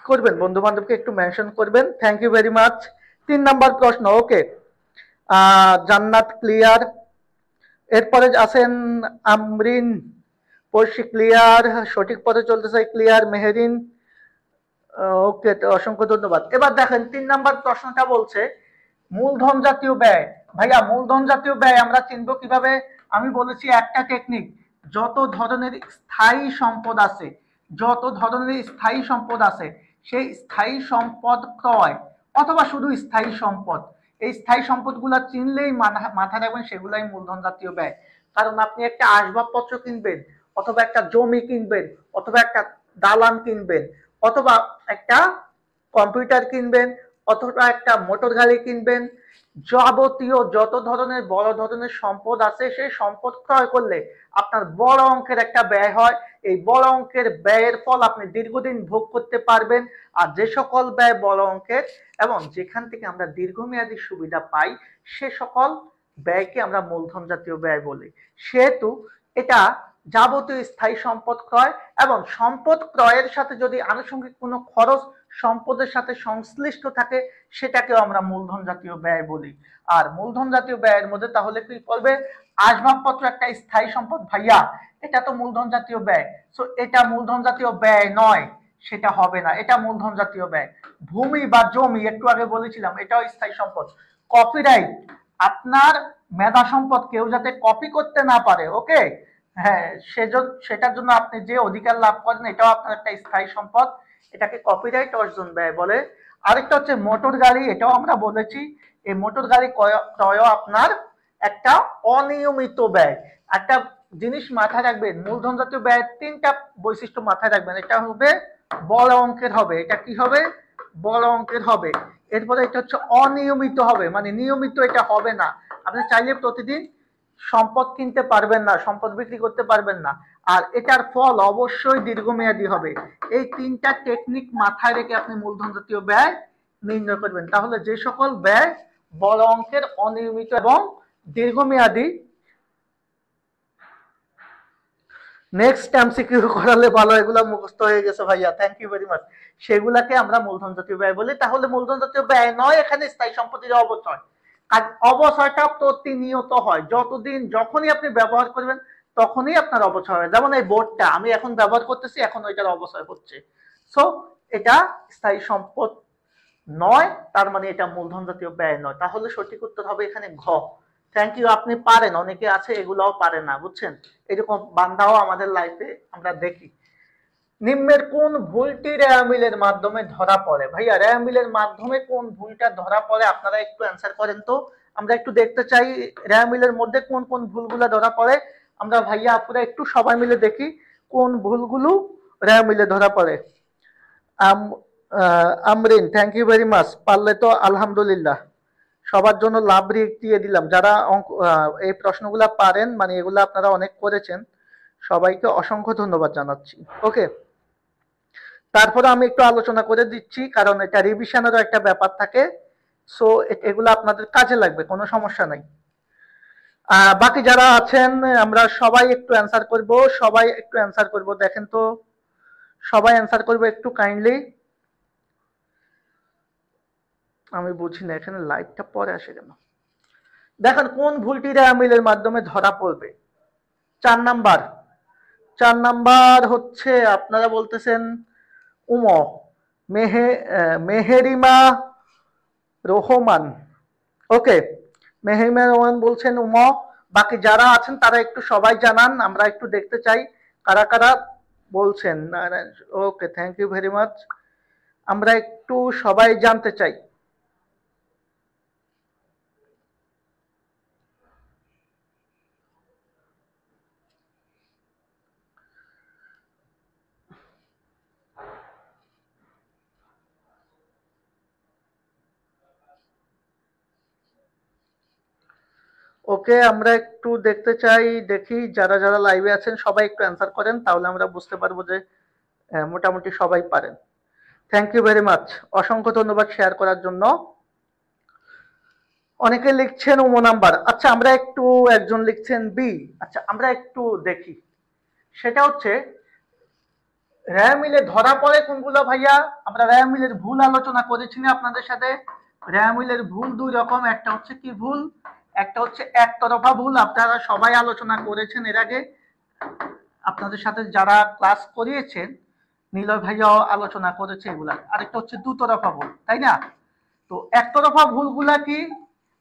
করবেন, বন্ধু বান্ধবকে একটু মেনশন করবেন। Thank you very much. 3 number প্রশ্ন। ওকে, জান্নাত ক্লিয়ার। এরপরে আছেন আমরিন, পড়শি ক্লিয়ার, সঠিক পথে চলতে চাই ক্লিয়ার, মেহেরিন। ওকে, অসংখ্য ধন্যবাদ। এবার দেখেন 3 নাম্বার প্রশ্নটা বলছে মূলধন জাতীয় ব্যয়। ভাইয়া মূলধন জাতীয় ব্যয় আমরা চিনব কিভাবে? আমি বলেছি একটা টেকনিক, যত ধরনের স্থায়ী সম্পদ আছে, যত ধরনের স্থায়ী সম্পদ আছে সেই স্থায়ী সম্পদ ক্রয় অথবা শুধু স্থায়ী সম্পদ, এই স্থায়ী সম্পদগুলো চিনলেই মাথা রাখবেন সেগুলাই মূলধন জাতীয় ব্যয়। কারণ আপনি একটা আসবাবপত্র কিনবেন, অথবা একটা জমি কিনবেন, অথবা একটা দালান কিনবেন, অথবা একটা কম্পিউটার কিনবেন, অথবা একটা মোটর গাড়ি কিনবেন, যাবতীয় যত ধরনের বড় ধরনের সম্পদ আছে সেই সম্পদ ক্রয় করলে আপনার বড় অঙ্কের একটা ব্যয় হয়। এই বড় অঙ্কের ব্যয়ের ফল আপনি দীর্ঘদিন ভোগ করতে পারবেন। আর যে সকল ব্যয় বড় অঙ্কের এবং যেখান থেকে আমরা দীর্ঘমেয়াদী সুবিধা পাই সে সকল ব্যয়কে আমরা মূলধন জাতীয় ব্যয় বলি। সেহেতু এটা যাবতীয় স্থায়ী সম্পদ ক্রয় এবং সম্পদ ক্রয়ের সাথে যদি আনুষঙ্গিক কোনো খরচ সম্পদের সাথে সংশ্লিষ্ট থাকে সেটাকেও আমরা মূলধন জাতীয় ব্যয় বলি। আর মূলধন জাতীয় ব্যয়ের মধ্যে তাহলে কি করবে, আসবাবপত্র একটা স্থায়ী সম্পদ ভাইয়া, এটা তো মূলধন জাতীয় ব্যয়, সো এটা মূলধন জাতীয় ব্যয় নয়, সেটা হবে না, এটা মূলধন জাতীয় ব্যয়। ভূমি বা জমি একটু আগে বলেছিলাম এটাও স্থায়ী সম্পদ। কপিরাইট, আপনার মেধা সম্পদ কেউ যাতে কপি করতে না পারে, ওকে, হ্যাঁ, সেটার জন্য আপনি যে অধিকার লাভ করেন এটাও আপনার একটা স্থায়ী সম্পদ, এটাকে কপিরাইট অর্জন ব্যয় বলে। আরেকটা হচ্ছে মোটর গাড়ি, এটাও আমরা বলেছি, এই মোটর গাড়ি ক্রয় আপনার একটা অনিয়মিত ব্যয়। একটা জিনিস মাথায় রাখবেন, মূলধন জাতীয় ব্যয়ের তিনটা বৈশিষ্ট্য মাথায় রাখবেন, এটা হবে বড় অঙ্কের হবে, এটা কি হবে, বড় অঙ্কের হবে। এরপরে এটা হচ্ছে অনিয়মিত হবে, মানে নিয়মিত এটা হবে না, আপনি চাইলে প্রতিদিন সম্পদ কিনতে পারবেন না, সম্পদ বিক্রি করতে পারবেন না। আর এটার ফল অবশ্যই দীর্ঘমেয়াদী হবে। এই তিনটা টেকনিক মাথায় রেখে আপনি মূলধন জাতীয় ব্যয় নির্ণয় করবেন, তাহলে যে সকল ব্যয় বড় অঙ্কের, অনিয়মিত এবং দীর্ঘমেয়াদী, নেক্সট এমসিকিউ করালে ভালো, এগুলা মুখস্থ হয়ে গেছে ভাইয়া, থ্যাংক ইউ ভেরি মাচ, সেগুলাকে আমরা মূলধন জাতীয় ব্যয় বলি। তাহলে মূলধন জাতীয় ব্যয় নয় এখানে স্থায়ী সম্পত্তির অবচয়, আর অবচয়টা প্রতিনিয়ত হয়, যতদিন যখনই আপনি ব্যবহার করবেন তখনই আপনার অবচয় হয়। যেমন এই বোর্ডটা আমি এখন ব্যবহার করতেছি, এখন ওইটার অবচয় হচ্ছে, সো এটা স্থায়ী সম্পদ নয়, তার মানে এটা মূলধন জাতীয় ব্যয় নয়। তাহলে সঠিক উত্তর হবে এখানে ঘ। থ্যাংক ইউ, আপনি পারেন, অনেকে আছে এগুলাও পারে না, বুঝছেন, এরকম বান্দাও আমাদের লাইফে আমরা দেখি। নিম্নের কোন ভুলটি রেওয়া মিলের মাধ্যমে ধরা পড়ে? ভাইয়া রেওয়া মিলের মাধ্যমে কোন ভুলটা ধরা পড়ে আপনারা একটু অ্যান্সার করেন তো, আমরা একটু দেখতে চাই রেওয়া মিলের মধ্যে কোন কোন ভুলগুলো ধরা পড়ে। আমরা ভাইয়া আপুরা একটু সবাই মিলে দেখি কোন ভুলগুলো রেওয়া মিলে ধরা পড়ে। Amreen, thank you very much, পারলে তো আলহামদুলিল্লাহ, সবার জন্য লাভ রিয়েক্ট দিয়ে দিলাম, যারা এই প্রশ্নগুলা পারেন, মানে এগুলা আপনারা অনেক করেছেন, সবাইকে অসংখ্য ধন্যবাদ জানাচ্ছি। ওকে, তারপরে আমি একটু আলোচনা করে দিচ্ছি, কারণ এটা রিভিশনেরও একটা ব্যাপার থাকে, সো এগুলো আপনাদের কাজে লাগবে, কোনো সমস্যা নাই। বাকি যারা আছেন আমরা সবাই একটু অ্যান্সার করব, সবাই একটু অ্যান্সার করব, দেখেন তো সবাই অ্যান্সার করবো একটু কাইন্ডলি। আমি বুঝি না এখানে লাইটটা পরে আসে কেন। দেখেন কোন ভুলটি রেওয়া মিলের মাধ্যমে ধরা পড়বে। 4 নাম্বার হচ্ছে আপনারা বলতেছেন মেহেরিমা রহমান, ওকে, মেহেরিমা রহমান বলছেন বাকি যারা আছেন তারা একটু সবাই জানান, আমরা একটু দেখতে চাই কারা কারা বলছেন। ওকে, থ্যাংক ইউ ভেরি মাচ, আমরা একটু সবাই জানতে চাই। ওকে, আমরা একটু দেখতে চাই, দেখি যারা যারা লাইভে আছেন সবাই একটু অ্যান্সার করেন, তাহলে আমরা বুঝতে পারবো যে মোটামুটি সবাই পারেন। থ্যাংক ইউ ভেরি মাচ, অসংখ্য ধন্যবাদ শেয়ার করার জন্য। অনেকে লিখছেন নাম্বার, আচ্ছা আমরা একটু, একজন লিখছেন বি, আচ্ছা আমরা একটু দেখি, সেটা হচ্ছে রেওয়া মিলে ধরা পড়ে কোনগুলো ভাইয়া। আমরা রেওয়া মিলের ভুল আলোচনা করেছি না আপনাদের সাথে। রেওয়া মিলের ভুল দুই রকম, একটা হচ্ছে কি ভুল, একটা হচ্ছে একতরফা ভুল, আপনারা সবাই আলোচনা করেছেন এর আগে, আপনাদের সাথে যারা ক্লাস করিয়েছেন নীলয় ভাইয়াও আলোচনা করেছে এগুলা। আরেকটা হচ্ছে দুতরফা ভুল, তাই না? তো একতরফা ভুলগুলা কি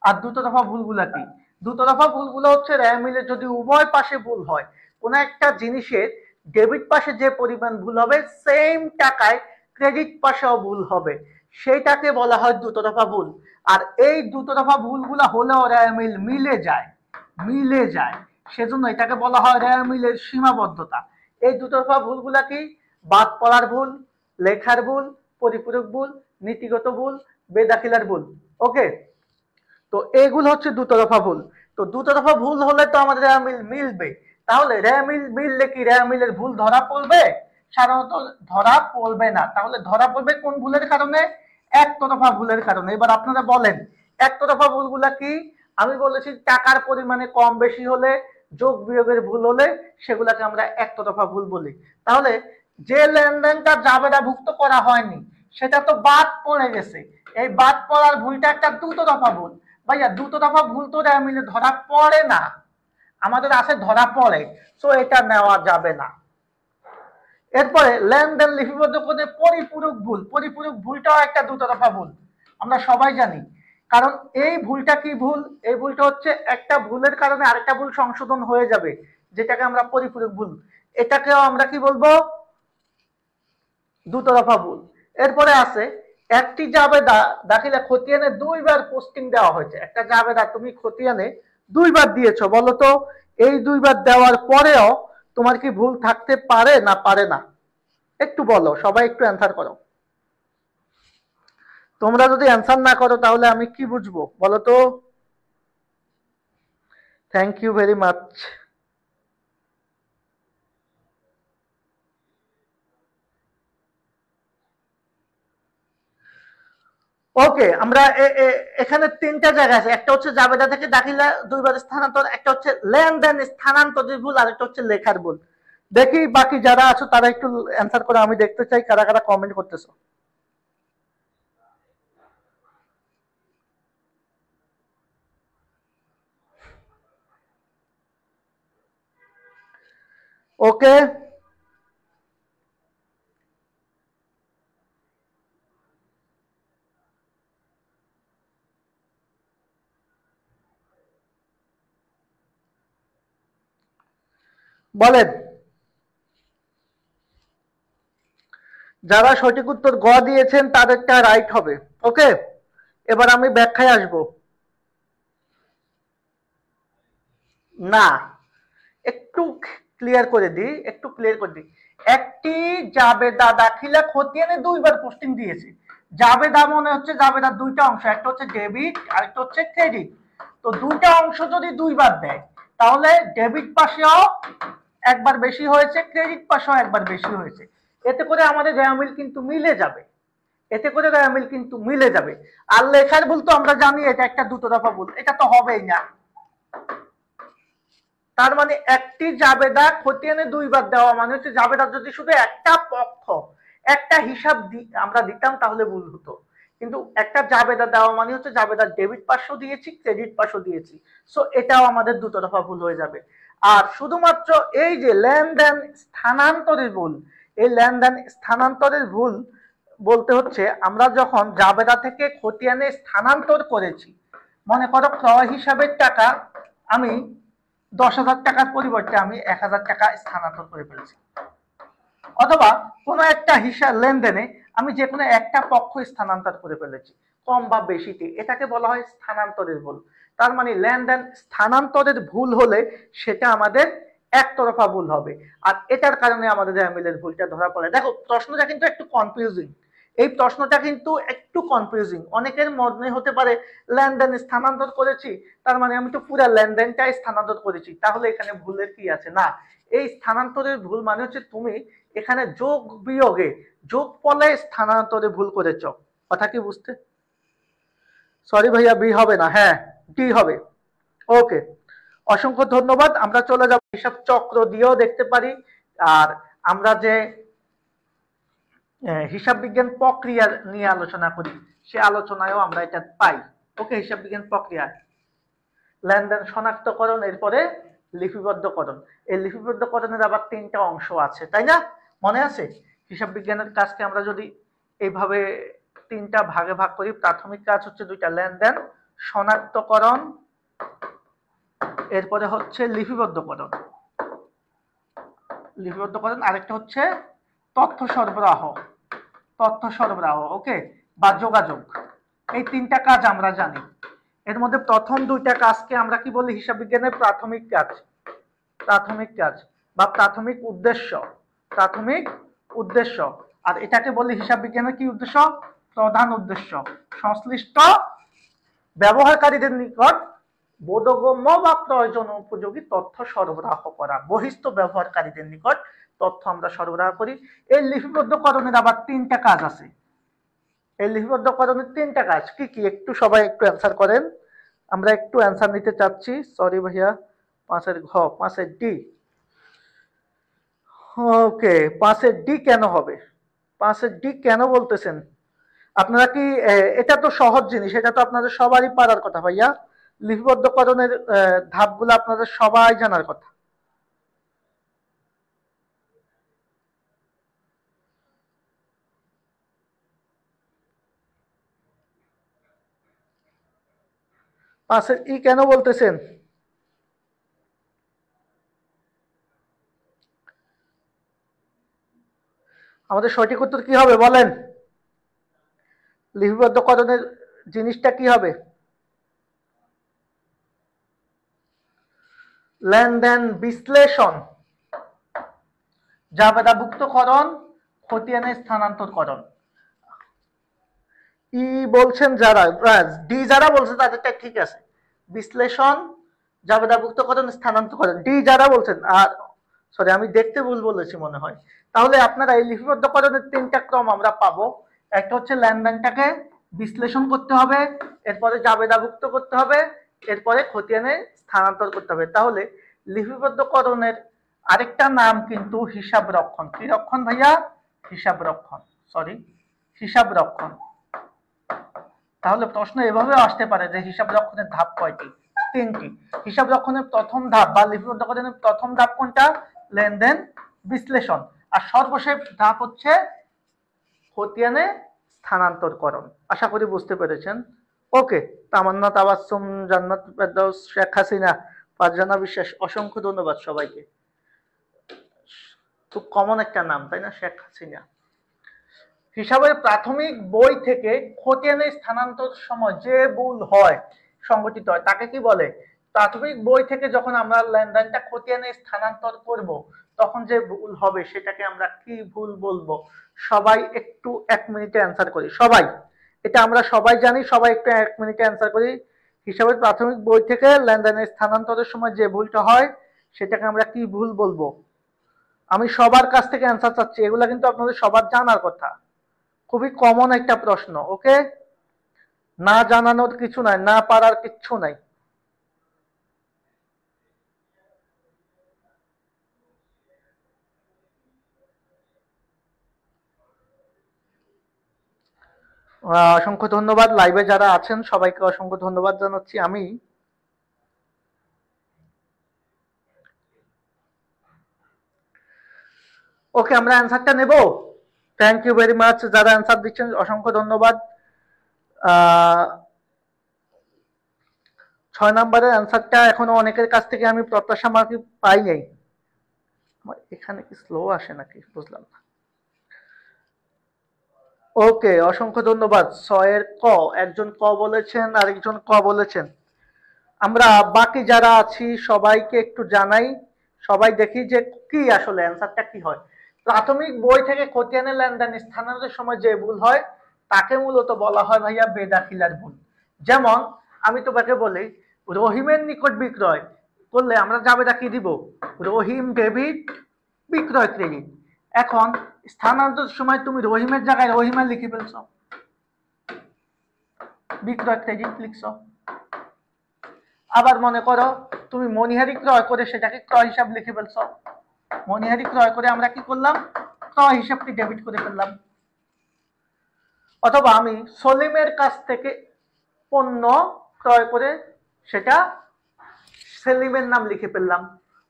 আর দুতরফা ভুলগুলা কি? দুতরফা ভুলগুলো হচ্ছে রেওয়া মিলে যদি উভয় পাশে ভুল হয়, কোন একটা জিনিসের ডেবিট পাশে যে পরিমাণ ভুল হবে সেম টাকায় ক্রেডিট পাশেও ভুল হবে, সেইটাকে বলা হয় দুতরফা ভুল। আর এই দুতরফা ভুলগুলা হলেও রেওয়া মিল মিলে যায়, সেজন্য এটাকে বলা হয় রেওয়া মিলের সীমাবদ্ধতা। এই দুতরফা ভুলগুলা কি? বাদ পড়ার ভুল, লেখার ভুল, পরিপূরক ভুল, নীতিগত ভুল, বেদাখিলার ভুল, ওকে। তো এগুলো হচ্ছে দুতরফা ভুল। তো দুতরফা ভুল হলে তো আমাদের রেওয়া মিল মিলবে, তাহলে রেওয়া মিল মিললে কি রেওয়া মিলের ভুল ধরা পড়বে? সাধারণত ধরা পড়বে না। তাহলে ধরা পড়বে কোন ভুলের কারণে? একতরফা ভুলের কারণে। এবার আপনারা বলেন একতরফা ভুলগুলা কি আমি বলেছি টাকার পরিমাণে কম বেশি হলে, যোগ বিয়োগের ভুল হলে সেগুলাকে আমরা একতরফা ভুল বলি। তাহলে যে লেনদেনটা জাবেদাভুক্ত করা হয়নি সেটা তো বাদ পড়ে গেছে, এই বাদ পড়ার ভুলটা একটা দুতরফা ভুল। ভাইয়া দুতরফা ভুল তো মিলে ধরা পড়ে না, আমাদের আছে ধরা পড়ে, তো এটা নেওয়া যাবে না। এরপরে লেনদেন লিপিবদ্ধ করতে পরিপূরক ভুল, পরিপূরক ভুলটাও একটা দুতরফা ভুল, আমরা সবাই জানি। কারণ এই ভুলটা কি ভুল, এই ভুলটা হচ্ছে একটা ভুলের কারণে আরেকটা ভুল সংশোধন হয়ে যাবে, যেটাকে আমরা পরিপূরক ভুল, এটাকেও আমরা কি বলবো, দুতরফা ভুল। এরপরে আছে একটি জাবেদা দাখিলে খতিয়ানে দুইবার পোস্টিং দেওয়া হয়েছে, একটা জাবেদা তুমি খতিয়ানে দুইবার দিয়েছো, বলো তো এই দুইবার দেওয়ার পরেও তোমার কি ভুল থাকতে পারে না পারে না? একটু বলো, সবাই একটু অ্যান্সার করো। তোমরা যদি অ্যান্সার না করো তাহলে আমি কি বুঝবো বলো তো? Thank you very much. Okay, আমরা এখানে তিনটা জায়গা আছে, একটা হচ্ছে জাবেদা থেকে দাখিলা দুইবার স্থানান্তর, একটা হচ্ছে লেনদেন স্থানান্তরের ভুল, আর একটা হচ্ছে লেখার ভুল। দেখি বাকি যারা আছো তারা একটু অ্যান্সার করে, আমি দেখতে চাই কারা কারা কমেন্ট করতেছো। ওকে, বলেন। যারা সঠিক উত্তর গ দিয়েছেন তাদেরটা রাইট হবে। ওকে, এবার আমি ব্যাখ্যায় আসব। না, একটু ক্লিয়ার করে দিই, একটু ক্লিয়ার করে দিই। একটি জাবেদা দাখিলা খতিয়ানে দুইবার পোস্টিং দিয়েছে, জাবেদা মনে হচ্ছে জাবেদার দুইটা অংশ, একটা হচ্ছে ডেবিট আর একটা হচ্ছে ক্রেডিট। তো দুইটা অংশ যদি দুইবার দেয় তাহলে ডেবিট পাশেও একবার বেশি হয়েছে, ক্রেডিট পাশেও একবার বেশি হয়েছে, এতে করে আমাদের রেয়ামিল কিন্তু মিলে যাবে, এতে করে রেয়ামিল কিন্তু মিলে যাবে। আর লেখার ভুল তো আমরা জানি এটা একটা দুতরফা ভুল, এটা তো হবেই না। তার মানে একটি জাবেদা খতিয়ানে দুইবার দেওয়া মানে হচ্ছে জাবেদা যদি শুধু একটা পক্ষ একটা হিসাব আমরা দিতাম তাহলে ভুল হতো, কিন্তু একটা জাবেদা দেওয়া মানে হচ্ছে জাবেদার ডেবিট পাশও দিয়েছি ক্রেডিট পাশও দিয়েছি, সো এটাও আমাদের দুতরফা ভুল হয়ে যাবে। আর শুধুমাত্র এই যে লেনদেন স্থানান্তরের ভুল, এই লেনদেন স্থানান্তরের ভুল বলতে হচ্ছে আমরা যখন জাবেদা থেকে খতিয়ানে স্থানান্তর করেছি, মনে করো ক্রয় হিসাবের টাকা আমি 10,000 টাকার পরিবর্তে আমি 1,000 টাকা স্থানান্তর করে ফেলেছি, অথবা কোনো একটা হিসাব লেনদেনে আমি যে কোনো একটা পক্ষ স্থানান্তর করে ফেলেছি কম বা বেশিতে, এটাকে বলা হয় স্থানান্তরের ভুল। তার মানে লেনদেন স্থানান্তরের ভুল হলে সেটা আমাদের একতরফা ভুল হবে, আর এটার কারণে আমাদের রেয়ামিলের ভুলটা ধরা পড়ে। দেখো প্রশ্নটা কিন্তু একটু কনফিউজিং, এই প্রশ্নটা কিন্তু একটু কনফিউজিং, অনেকের মনে হতে পারে লেনদেন স্থানান্তর করেছি তার মানে আমি তো পুরো লেনদেনটাই স্থানান্তর করেছি, তাহলে এখানে ভুলের কি আছে? না, এই স্থানান্তরের ভুল মানে হচ্ছে তুমি এখানে যোগ বিয়োগে যোগ ফলে স্থানান্তরে ভুল করেছ, কথা কি বুঝতে? সরি ভাইয়া, বি হবে না, হ্যাঁ ডি হবে। ওকে, অসংখ্য ধন্যবাদ। আমরা চলে যাব হিসাব চক্র দিয়েও দেখতে পারি, আর আমরা যে হিসাব বিজ্ঞান প্রক্রিয়া নিয়ে আলোচনা করি সে আলোচনায়ও আমরা এটা পাই। ওকে, হিসাব বিজ্ঞান প্রক্রিয়া, লেনদেন শনাক্তকরণ, এরপরে লিপিবদ্ধকরণ। এই লিপিবদ্ধকরণের আবার তিনটা অংশ আছে, তাই না? মনে আছে? হিসাব বিজ্ঞানের কাজকে আমরা যদি এইভাবে তিনটা ভাগে ভাগ করি, প্রাথমিক কাজ হচ্ছে দুইটা, লেনদেন শনাক্তকরণ, এরপরে হচ্ছে লিপিবদ্ধকরণ, লিপিবদ্ধকরণ, আরেকটা হচ্ছে তথ্য সরবরাহ, তথ্য সরবরাহ, ওকে, বা যোগাযোগ। এই তিনটা কাজ আমরা জানি। এর মধ্যে প্রথম দুইটা কাজকে আমরা কি বলি? হিসাব বিজ্ঞানের প্রাথমিক কাজ, প্রাথমিক কাজ বা প্রাথমিক উদ্দেশ্য, প্রাথমিক উদ্দেশ্য। আর এটাকে বলি হিসাব বিজ্ঞানের কি উদ্দেশ্য? প্রধান উদ্দেশ্য। সংশ্লিষ্ট ব্যবহারকারীদের নিকট বোধগম্য বা প্রয়োজন উপযোগী তথ্য সরবরাহ করা, বহিস্থ ব্যবহারকারীদের নিকট তথ্য আমরা সরবরাহ করি। এই লিপিবদ্ধকরণের আবার তিনটা কাজ আছে, এই লিপিবদ্ধকরণের তিনটা কাজ কি কি একটু সবাই একটু অ্যান্সার করেন। আমরা একটু অ্যান্সার নিতে চাচ্ছি, সরি ভাইয়া। 5-এর ঘ, 5-এর ডি। ওকে, 5-এর ডি কেন হবে? 5-এর ডি কেন বলতেছেন আপনারা? কি এটা তো সহজ জিনিস, এটা তো আপনাদের সবারই পারার কথা ভাইয়া। লিপিবদ্ধকরণের ধাপগুলো আপনাদের সবাই জানার কথা। পাশের ই কেন বলতেছেন? আমাদের সঠিক উত্তর কি হবে বলেন? লিপিবদ্ধকরণের জিনিসটা কি হবে? লেনদেন বিশ্লেষণ, জাবেদাভুক্তকরণ, খতিয়ানে স্থানান্তরকরণ। ই বলছেন যারা, ডি যারা বলছেন তাদেরটা ঠিক আছে। বিশ্লেষণ, জাবেদাভুক্তকরণ, স্থানান্তরকরণ, ডি যারা বলছেন। আর সরি, আমি দেখতে ভুল বলেছি মনে হয়। তাহলে আপনারা এই লিপিবদ্ধকরণের 3টা ক্রম আমরা পাবো। একটা হচ্ছে লেনদেনটাকে বিশ্লেষণ করতে হবে, এরপরে জাবেদাভুক্ত করতে হবে, এরপরে খতিয়ানে স্থানান্তর করতে হবে। তাহলে লিপিবদ্ধকরণের আরেকটা নাম কিন্তু হিসাব রক্ষণ। কি রক্ষণ ভাইয়া? হিসাব রক্ষণ, সরি, হিসাব রক্ষণ। তাহলে প্রশ্ন এভাবে আসতে পারে যে হিসাব রক্ষণের ধাপ কয়টি? 3টি। হিসাব রক্ষণের প্রথম ধাপ বা লিপিবদ্ধকরণের প্রথম ধাপ কোনটা? লেনদেন বিশ্লেষণ। আর সর্বশেষ ধাপ হচ্ছে খতিয়ানে স্থানান্তরকরণ। আশা করি বুঝতে পেরেছেন। ওকে, তামান্না, তাবাসসুম, জান্নাত ফেরদৌস, শেখ হাসিনা, ফারজানা বিশ্বাস, অসংখ্য ধন্যবাদ সবাইকে। খুব কমন একটা নাম, তাই না? শেখ হাসিনা। হিসাবের প্রাথমিক বই থেকে খতিয়ানে স্থানান্তর সময় যে ভুল হয়, সংগঠিত হয়, তাকে কি বলে? প্রাথমিক বই থেকে যখন আমরা লেনদেনটা খতিয়ানে স্থানান্তর করব, তখন যে ভুল হবে সেটাকে আমরা কি ভুল বলবো? সবাই একটু 1 মিনিটে অ্যান্সার করি। সবাই, এটা আমরা সবাই জানি, সবাই একটু 1 মিনিটে অ্যান্সার করি। হিসাবের প্রাথমিক বই থেকে লেনদেনের স্থানান্তরের সময় যে ভুলটা হয় সেটাকে আমরা কি ভুল বলবো? আমি সবার কাছ থেকে অ্যান্সার চাচ্ছি, এগুলা কিন্তু আপনাদের সবার জানার কথা। খুবই কমন একটা প্রশ্ন। ওকে, না জানানোর কিছু নাই, না পারার কিচ্ছু নাই। অসংখ্য ধন্যবাদ। লাইভে যারা আছেন সবাইকে অসংখ্য ধন্যবাদ জানাচ্ছি আমি। ওকে, আমরা অ্যান্সারটা নেব। থ্যাংক ইউ ভেরি মাচ, যারা অ্যান্সার দিচ্ছেন অসংখ্য ধন্যবাদ। 6 নম্বরের অ্যান্সারটা এখনো অনেকের কাছ থেকে আমি প্রত্যাশা মাফিক পাই নাই। এখানে কি স্লো আসে নাকি বুঝলাম না। ওকে, অসংখ্য ধন্যবাদ। 6-এর ক, একজন ক বলেছেন, আরেকজন ক বলেছেন। আমরা বাকি যারা আছি সবাইকে একটু জানাই, সবাই দেখি যে কি আসলে অ্যান্সারটা কি হয়। প্রাথমিক বই থেকে খতিয়ানে লেনদেন স্থানান্তরের সময় যে ভুল হয় তাকে মূলত বলা হয় ভাইয়া বেদাখিলার ভুল। যেমন আমি তোমাকে বলি, রহিমের নিকট বিক্রয় করলে আমরা জাবেদা কি দিব? রহিম ডেবিট, বিক্রয় ক্রেডিট। এখন স্থানান্তরের সময় তুমি রহিমের জায়গায় রহিমা লিখে ফেলছো, বিক্রয় ক্রেডিট লিখছো। আবার মনে করো তুমি মনিহারি ক্রয় করে সেটাকে ক্রয় হিসাব লিখে ফেলছো। মনিহারি ক্রয় করে আমরা কি করলাম? ক্রয় হিসাবকে ডেবিট করে ফেললাম। অথবা আমি সলিমের কাছ থেকে পণ্য ক্রয় করে সেটা সেলিমের নাম লিখে ফেললাম।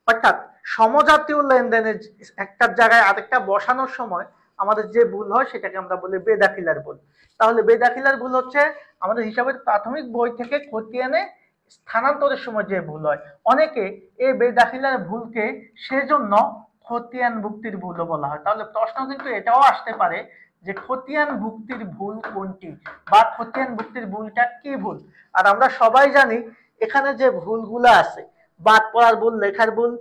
অর্থাৎ সমজাতীয় লেনদেনের একটা জায়গায় আরেকটা বসানোর সময় আমাদের যে ভুল হয় সেটাকে আমরা বলি বেদাখিলার ভুল। তাহলে বেদাখিলার ভুল হচ্ছে আমাদের হিসাবের প্রাথমিক বই থেকে খতিয়ানে স্থানান্তরের সময় যে ভুল হয়। অনেকে এই বেদাখিলার ভুলকে সেজন্য খতিয়ান ভুক্তির ভুলও বলা হয়। তাহলে প্রশ্ন কিন্তু এটাও আসতে পারে যে খতিয়ান ভুক্তির ভুল কোনটি, বা খতিয়ান ভুক্তির ভুলটা কি ভুল। আর আমরা সবাই জানি এখানে যে ভুলগুলো আছে, বাদ পড়ার ভুল, লেখার ভুল,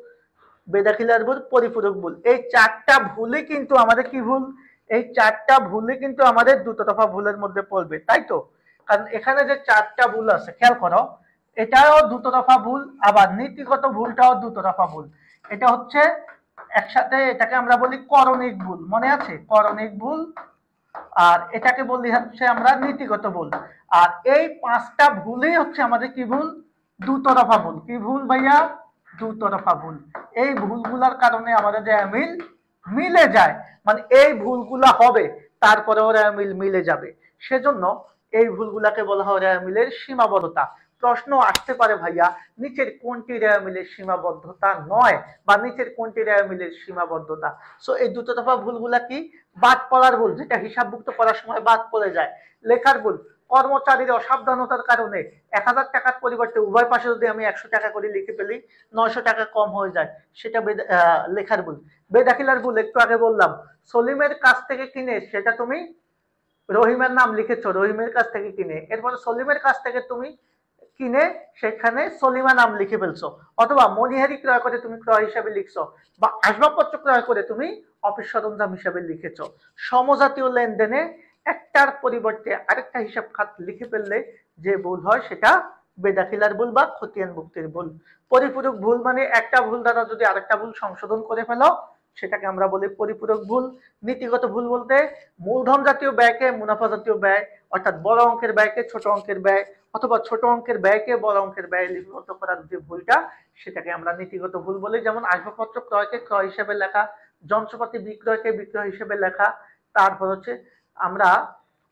বেদাখিলার ভুল, পরিপূরক ভুল, এই 4টা ভুলই কিন্তু আমাদের কি ভুল? এই 4টা ভুলই কিন্তু আমাদের দুতরফা ভুলের মধ্যে পড়বে, তাই তো? কারণ এখানে যে 4টা ভুল আছে খেয়াল করো, এটাও দুতরফা ভুল, আবার নীতিগত ভুলটাও দুতরফা ভুল। এটা হচ্ছে একসাথে, এটাকে আমরা বলি করণিক ভুল। মনে আছে? করণিক ভুল আর এটাকে বলি হচ্ছে আমরা নীতিগত ভুল। আর এই 5টা ভুলই হচ্ছে আমাদের কি ভুল? দুতরফা ভুল। কি ভুল ভাইয়া? দুতরফা ভুল। এই ভুলগুলোর কারণে আমাদের যে মিল মিলে যায়, মানে এই ভুলগুলা হবে তারপরে ওরা মিলে যাবে, সেজন্য এই ভুলগুলাকে বলা হয় রেয়া মিলের সীমাবদ্ধতা। প্রশ্ন আসতে পারে ভাইয়া নিচের কোনটি রেয়া মিলের সীমাবদ্ধতা নয়, বা নিচের কোনটি রেয়া মিলের সীমাবদ্ধতা। সো এই দুটো দফা ভুলগুলা কি? বাদ পড়ার ভুল, যেটা হিসাবভুক্ত করার সময় বাদ পড়ে যায়। লেখার ভুল, কর্মচারীর অসাবধানতার কারণে 1000 টাকার পরিবর্তে উভয় পাশে যদি আমি 100 টাকা করে লিখে ফেলি, 900 টাকা কম হয়ে যায়, সেটা লেখার ভুল। বেদাখিলার ভুল একটু আগে বললাম, সলিমের কাছ থেকে কিনে সেটা তুমি রহিমের নাম লিখেছো, রহিমের কাছ থেকে কিনে, এরপর সলিমের কাছ থেকে তুমি কিনে সেখানে সলিমা নাম লিখে ফেলছো, অথবা মনিহারি ক্রয় করে তুমি ক্রয় হিসাবে লিখছো, বা আসবাবপত্র ক্রয় করে তুমি অফিস সরঞ্জাম হিসাবে লিখেছো। সমজাতীয় লেনদেনে একটার পরিবর্তে আরেকটা হিসাব খাত লিখে ফেললে যে ভুল হয় সেটা বেদাখিলার ভুল বা খতিয়ান মুক্তির ভুল। পরিপূরক ভুল মানে একটা ভুল দ্বারা যদি আরেকটা ভুল সংশোধন করে ফেলো, সেটাকে আমরা বলি পরিপূরক ভুল। নীতিগত ভুল বলতে মূলধন জাতীয় ব্যয়কে মুনাফা জাতীয় ব্যয়, অর্থাৎ বড় অঙ্কের ব্যয়কে ছোট অঙ্কের ব্যয়, অথবা ছোট অঙ্কের ব্যয়কে বড় অঙ্কের ব্যয় লিপিবদ্ধ করার যে ভুলটা, সেটাকে আমরা নীতিগত ভুল বলি। যেমন আসবাবপত্র ক্রয়কে ক্রয় হিসেবে লেখা, যন্ত্রপাতি বিক্রয়কে বিক্রয় হিসেবে লেখা, তারপর হচ্ছে আমরা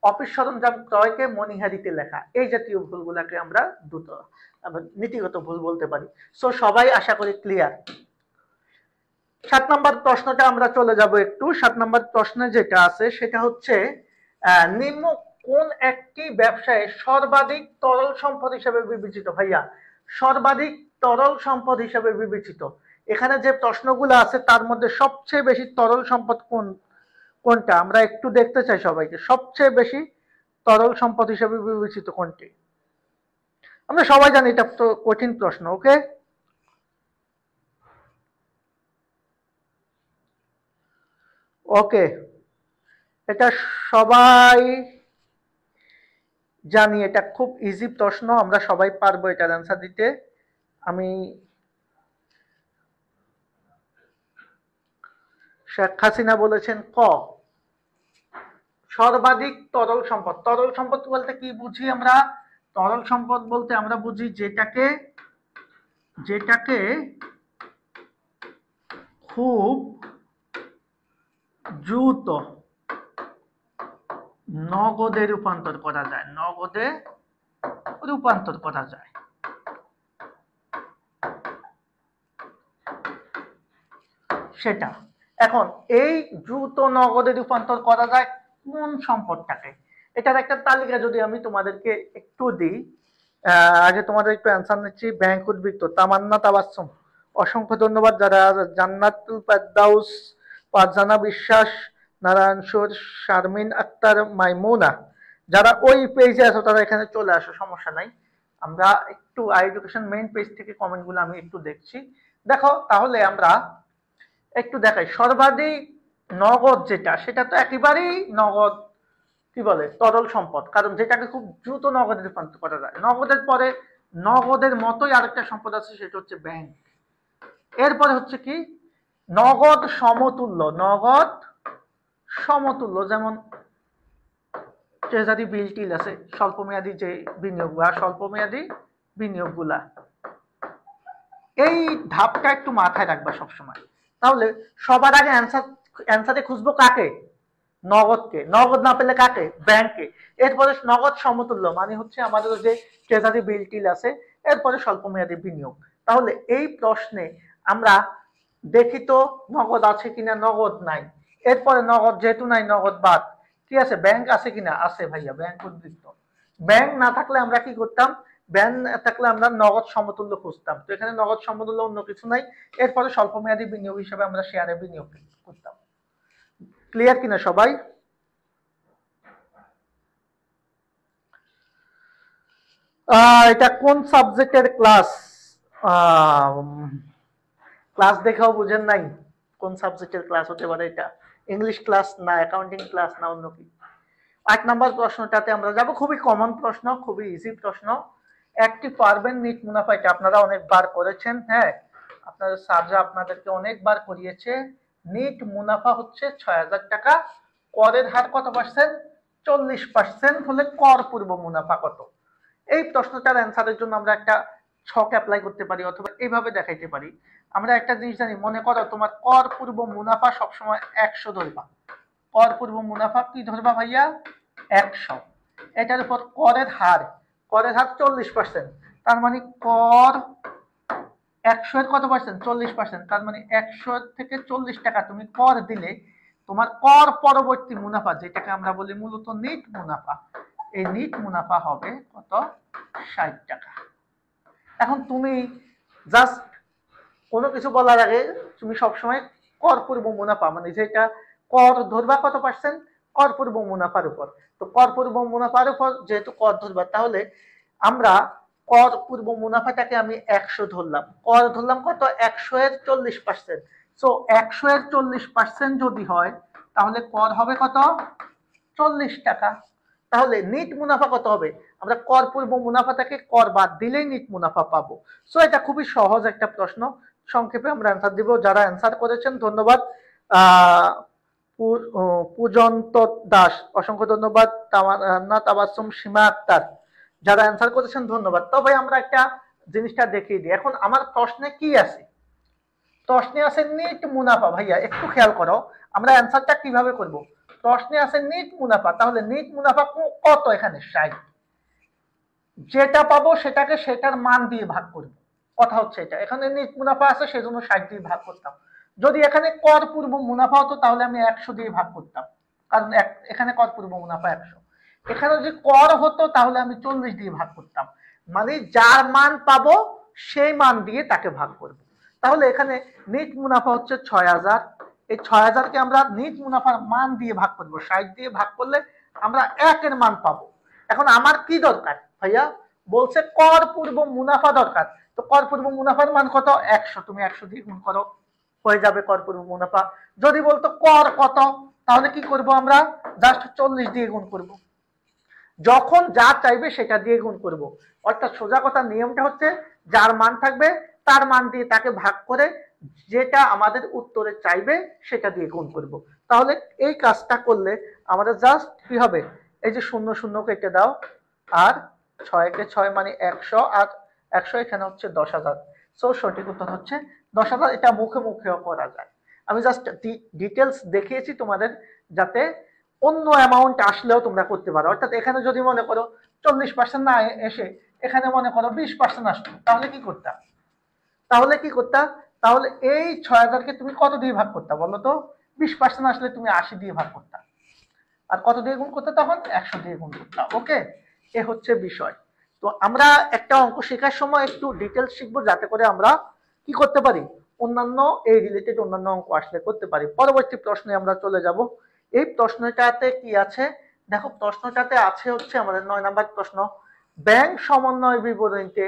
অফিস সরঞ্জাম ক্রয়কে মনিহারিতে লেখা, এই জাতীয় ভুলগুলাকে আমরা নীতিগত ভুল বলতে পারি। সো সবাই আশা করি ক্লিয়ার। 7 নম্বর প্রশ্নটা আমরা চলে যাব একটু। 7 নম্বর প্রশ্নে যেটা আছে সেটা হচ্ছে নিম্ন কোন একটি ব্যবসায় সর্বাধিক তরল সম্পদ হিসেবে বিবেচিত? ভাইয়া সর্বাধিক তরল সম্পদ হিসেবে বিবেচিত, এখানে যে প্রশ্নগুলো আছে তার মধ্যে সবচেয়ে বেশি তরল সম্পদ কোনটা আমরা একটু দেখতে চাই সবাইকে। সবচেয়ে বেশি তরল সম্পদ হিসেবে বিবেচিত কোনটি? আমরা সবাই জানি এটা তো কঠিন প্রশ্ন। ওকে, ওকে, এটা সবাই জানি, এটা খুব ইজি প্রশ্ন, আমরা সবাই পারবো এটার অ্যান্সার দিতে। আমি শেখ হাসিনা বলেছেন ক, সর্বাধিক তরল সম্পদ। তরল সম্পদ বলতে কি বুঝি আমরা? তরল সম্পদ বলতে আমরা বুঝি যেটাকে খুব দ্রুত নগদে রূপান্তর করা যায়, নগদে রূপান্তর করা যায়, সেটা। এখন এই দ্রুত নগদে রূপান্তর করা যায় কোন সম্পদটাকে? এটার একটা তালিকা যদি আমি তোমাদেরকে একটু দিই, আগে তোমাদের একটু অ্যান্সার নিচ্ছি। ব্যাংক উদ্বৃত্ত, তামান্না তাবাসসুম, অসংখ্য ধন্যবাদ। যারা জান্নাতুল ফেরদাউস, ফারজানা বিশ্বাস, নারায়ণ সুর, শারমিন আক্তার, মাইমুনা, যারা ওই পেজে আছো তারা এখানে চলে আসো, সমস্যা নাই। আমরা একটু এডুকেশন মেইন পেজ থেকে কমেন্টগুলো আমি একটু দেখছি। দেখো তাহলে আমরা একটু দেখাই সর্বাধিক নগদ যেটা, সেটা তো একেবারেই নগদ কি বলে তরল সম্পদ, কারণ যেটাকে খুব দ্রুত নগদে রূপান্তর করা যায়। নগদের পরে নগদের মতোই আরেকটা সম্পদ আছে, সেটা হচ্ছে ব্যাংক। এরপরে হচ্ছে কি নগদ সমতুল্য, নগদ সমতুল্য, যেমন ট্রেজারি বিল টিল আছে, স্বল্পমেয়াদী যে বিনিয়োগ বা স্বল্পমেয়াদী বিনিয়োগগুলা। এই ধাপটা একটু মাথায় রাখবা সবসময়। তাহলে সবার আগে অ্যান্সারে খুঁজবো কাকে? নগদকে। নগদ না পেলে কাকে? ব্যাংকে। এরপরে নগদ সমতুল্য মানে হচ্ছে আমাদের যে ট্রেজারি বিল টিল আছে, এরপরে স্বল্পমেয়াদী বিনিয়োগ। তাহলে এই প্রশ্নে আমরা দেখি তো নগদ আছে কিনা, নগদ নাই। এরপরে নগদ যেহেতু নাই, নগদ বাদ। কি আছে? ব্যাংক আছে কিনা? আছে ভাইয়া, ব্যাংক উদ্বৃত্ত। ব্যাংক না থাকলে আমরা কি করতাম? ব্যাংক না থাকলে আমরা নগদ সমতুল্য খুঁজতাম। তো এখানে নগদ সমতুল্য অন্য কিছু নাই। এরপরে স্বল্পমেয়াদী বিনিয়োগ হিসেবে আমরা শেয়ারে বিনিয়োগ করতাম। ক্লিয়ার কিনা সবাই? এটা কোন সাবজেক্টের ক্লাস? ক্লাস দেখাও বুঝেন নাই কোন সাবজেক্টের ক্লাস হতে পারে এটা? ইংলিশ ক্লাস না, অ্যাকাউন্টিং ক্লাস না, অন্য কি? 8 নম্বর প্রশ্নটাতে আমরা যাব। খুবই কমন প্রশ্ন, খুবই ইজি প্রশ্ন। একটি পারবেন নিট মুনাফা, এটা আপনারা অনেকবার করেছেন। হ্যাঁ, আপনাদের স্যাররা আপনাদেরকে অনেকবার করিয়েছে। নিট মুনাফা হচ্ছে 6000 টাকা, করের হার কত পার্সেন্ট? 40% হলে কর পূর্ব মুনাফা কত? এই প্রশ্নটার অ্যান্সারের জন্য আমরা একটা ছক অ্যাপ্লাই করতে পারি অথবা এইভাবে দেখাইতে পারি। আমরা একটা জিনিস জানি, মনে করো তোমার কর পূর্ব মুনাফা সবসময় 100 ধরবা। কর পূর্ব মুনাফা কি ধরবা ভাইয়া? 100। এটার উপর করের হার 40%, তার মানে কর 100 এর কত পার্সেন্ট? 40%। তার মানে 100 থেকে 40 টাকা তুমি কর দিলে তোমার কর পরবর্তী মুনাফা, যেটাকে আমরা বলি মূলত নিট মুনাফা, এই নিট মুনাফা হবে কত? 60 টাকা। এখন তুমি জাস্ট কোনো কিছু বলার আগে তুমি সবসময় কর পূর্ব মুনাফা, মানে যেটা কর ধরবা কত পার্সেন্ট? কর পূর্ব মুনাফার উপর। তো কর পূর্ব মুনাফার উপর যেহেতু কর ধরবা, তাহলে আমরা কর পূর্ব মুনাফাটাকে আমি 100 ধরলাম। কর ধরলাম কত? 100 এর 40%। সো 100 এর 40% যদি হয় তাহলে কর হবে কত? 40 টাকা। তাহলে নিট মুনাফা কত হবে? আমরা কর পূর্ব মুনাফাটাকে কর বাদ দিলেই নিট মুনাফা পাবো। সো এটা খুবই সহজ একটা প্রশ্ন, সংক্ষেপে আমরা অ্যান্সার দিব। যারা অ্যান্সার করেছেন ধন্যবাদ। পূজন্ত দাস অসংখ্য ধন্যবাদ। তামান্না তাবাসসুম, সীমা আক্তার, যারা অ্যান্সার করেছেন ধন্যবাদ। তবে আমরা একটা জিনিসটা দেখিয়ে দিই। এখন আমার প্রশ্নে কি আছে? প্রশ্নে আছে নিট মুনাফা। ভাইয়া একটু খেয়াল করো, আমরা অ্যান্সারটা কিভাবে করব। প্রশ্নে আছে নিট মুনাফা, তাহলে নিট মুনাফা কত? এখানে 60। যেটা পাবো সেটাকে সেটার মান দিয়ে ভাগ করব। কথা হচ্ছে এটা, এখানে নিট মুনাফা আছে সেজন্য 60 দিয়ে ভাগ করতাম। যদি এখানে কর পূর্ব মুনাফা হতো তাহলে আমি 100 দিয়ে ভাগ করতাম, কারণ এখানে কর পূর্ব মুনাফা 100। এখানে যদি কর হতো তাহলে আমি 40 দিয়ে ভাগ করতাম, মানে যার মান পাবো সেই মান দিয়ে তাকে ভাগ করব। তাহলে এখানে নিট মুনাফা হচ্ছে 6000। এই 6000কে আমরা নিট মুনাফার মান দিয়ে ভাগ করব। 60 দিয়ে ভাগ করলে আমরা 1 এর মান পাবো। এখন আমার কি দরকার ভাইয়া? বলছে কর পূর্ব মুনাফা দরকার। তো কর পূর্ব মুনাফার মান কত? 100। তুমি 100 দিয়ে গুণ করো, হয়ে যাবে কর পূর্ব মুনাফা। যদি বলতো কর কত, তাহলে কি করব? আমরা জাস্ট 40 দিয়ে গুণ করব। যখন যা চাইবে সেটা দিয়ে গুণ করব। অর্থাৎ সোজা কথা, নিয়মটা হচ্ছে যার মান থাকবে তার মান দিয়ে তাকে ভাগ করে যেটা আমাদের উত্তরে চাইবে সেটা দিয়ে গুণ করব। তাহলে এই কাজটা করলে আমাদের জাস্ট কি হবে? এই যে 0 0 কেটে দাও, আর 6 কে 6 মানে 100, আর 100 এখানে হচ্ছে 10,000। সো সঠিক উত্তর হচ্ছে 10,000। এটা মুখে মুখেও করা যায়। আমি জাস্ট ডিটেলস দেখিয়েছি তোমাদের, যাতে অন্য অ্যামাউন্ট আসলেও তোমরা করতে পারো। অর্থাৎ এখানে যদি মনে করো 40% না এসে এখানে মনে করো 20% আসতো, তাহলে কি করতাম? তাহলে এই 6000কে তুমি কত দিয়ে ভাগ করতে বলো তো? 20% আসলে তুমি 80 দিয়ে ভাগ করতে, আর কত দিয়ে গুণ করতে? তখন 100 দিয়ে গুণ করতে। ওকে, এ হচ্ছে বিষয়। তো আমরা একটা অঙ্ক শেখার সময় একটু ডিটেলস শিখবো, যাতে করে আমরা কি করতে পারি, অন্যান্য এই রিলেটেড অন্যান্য অঙ্ক আসলে করতে পারি। পরবর্তী প্রশ্নে আমরা চলে যাব। এই প্রশ্নটাতে কি আছে দেখো, প্রশ্নটাতে আছে হচ্ছে আমাদের 9 নাম্বার প্রশ্ন। ব্যাংক সমন্বয় বিবরণীতে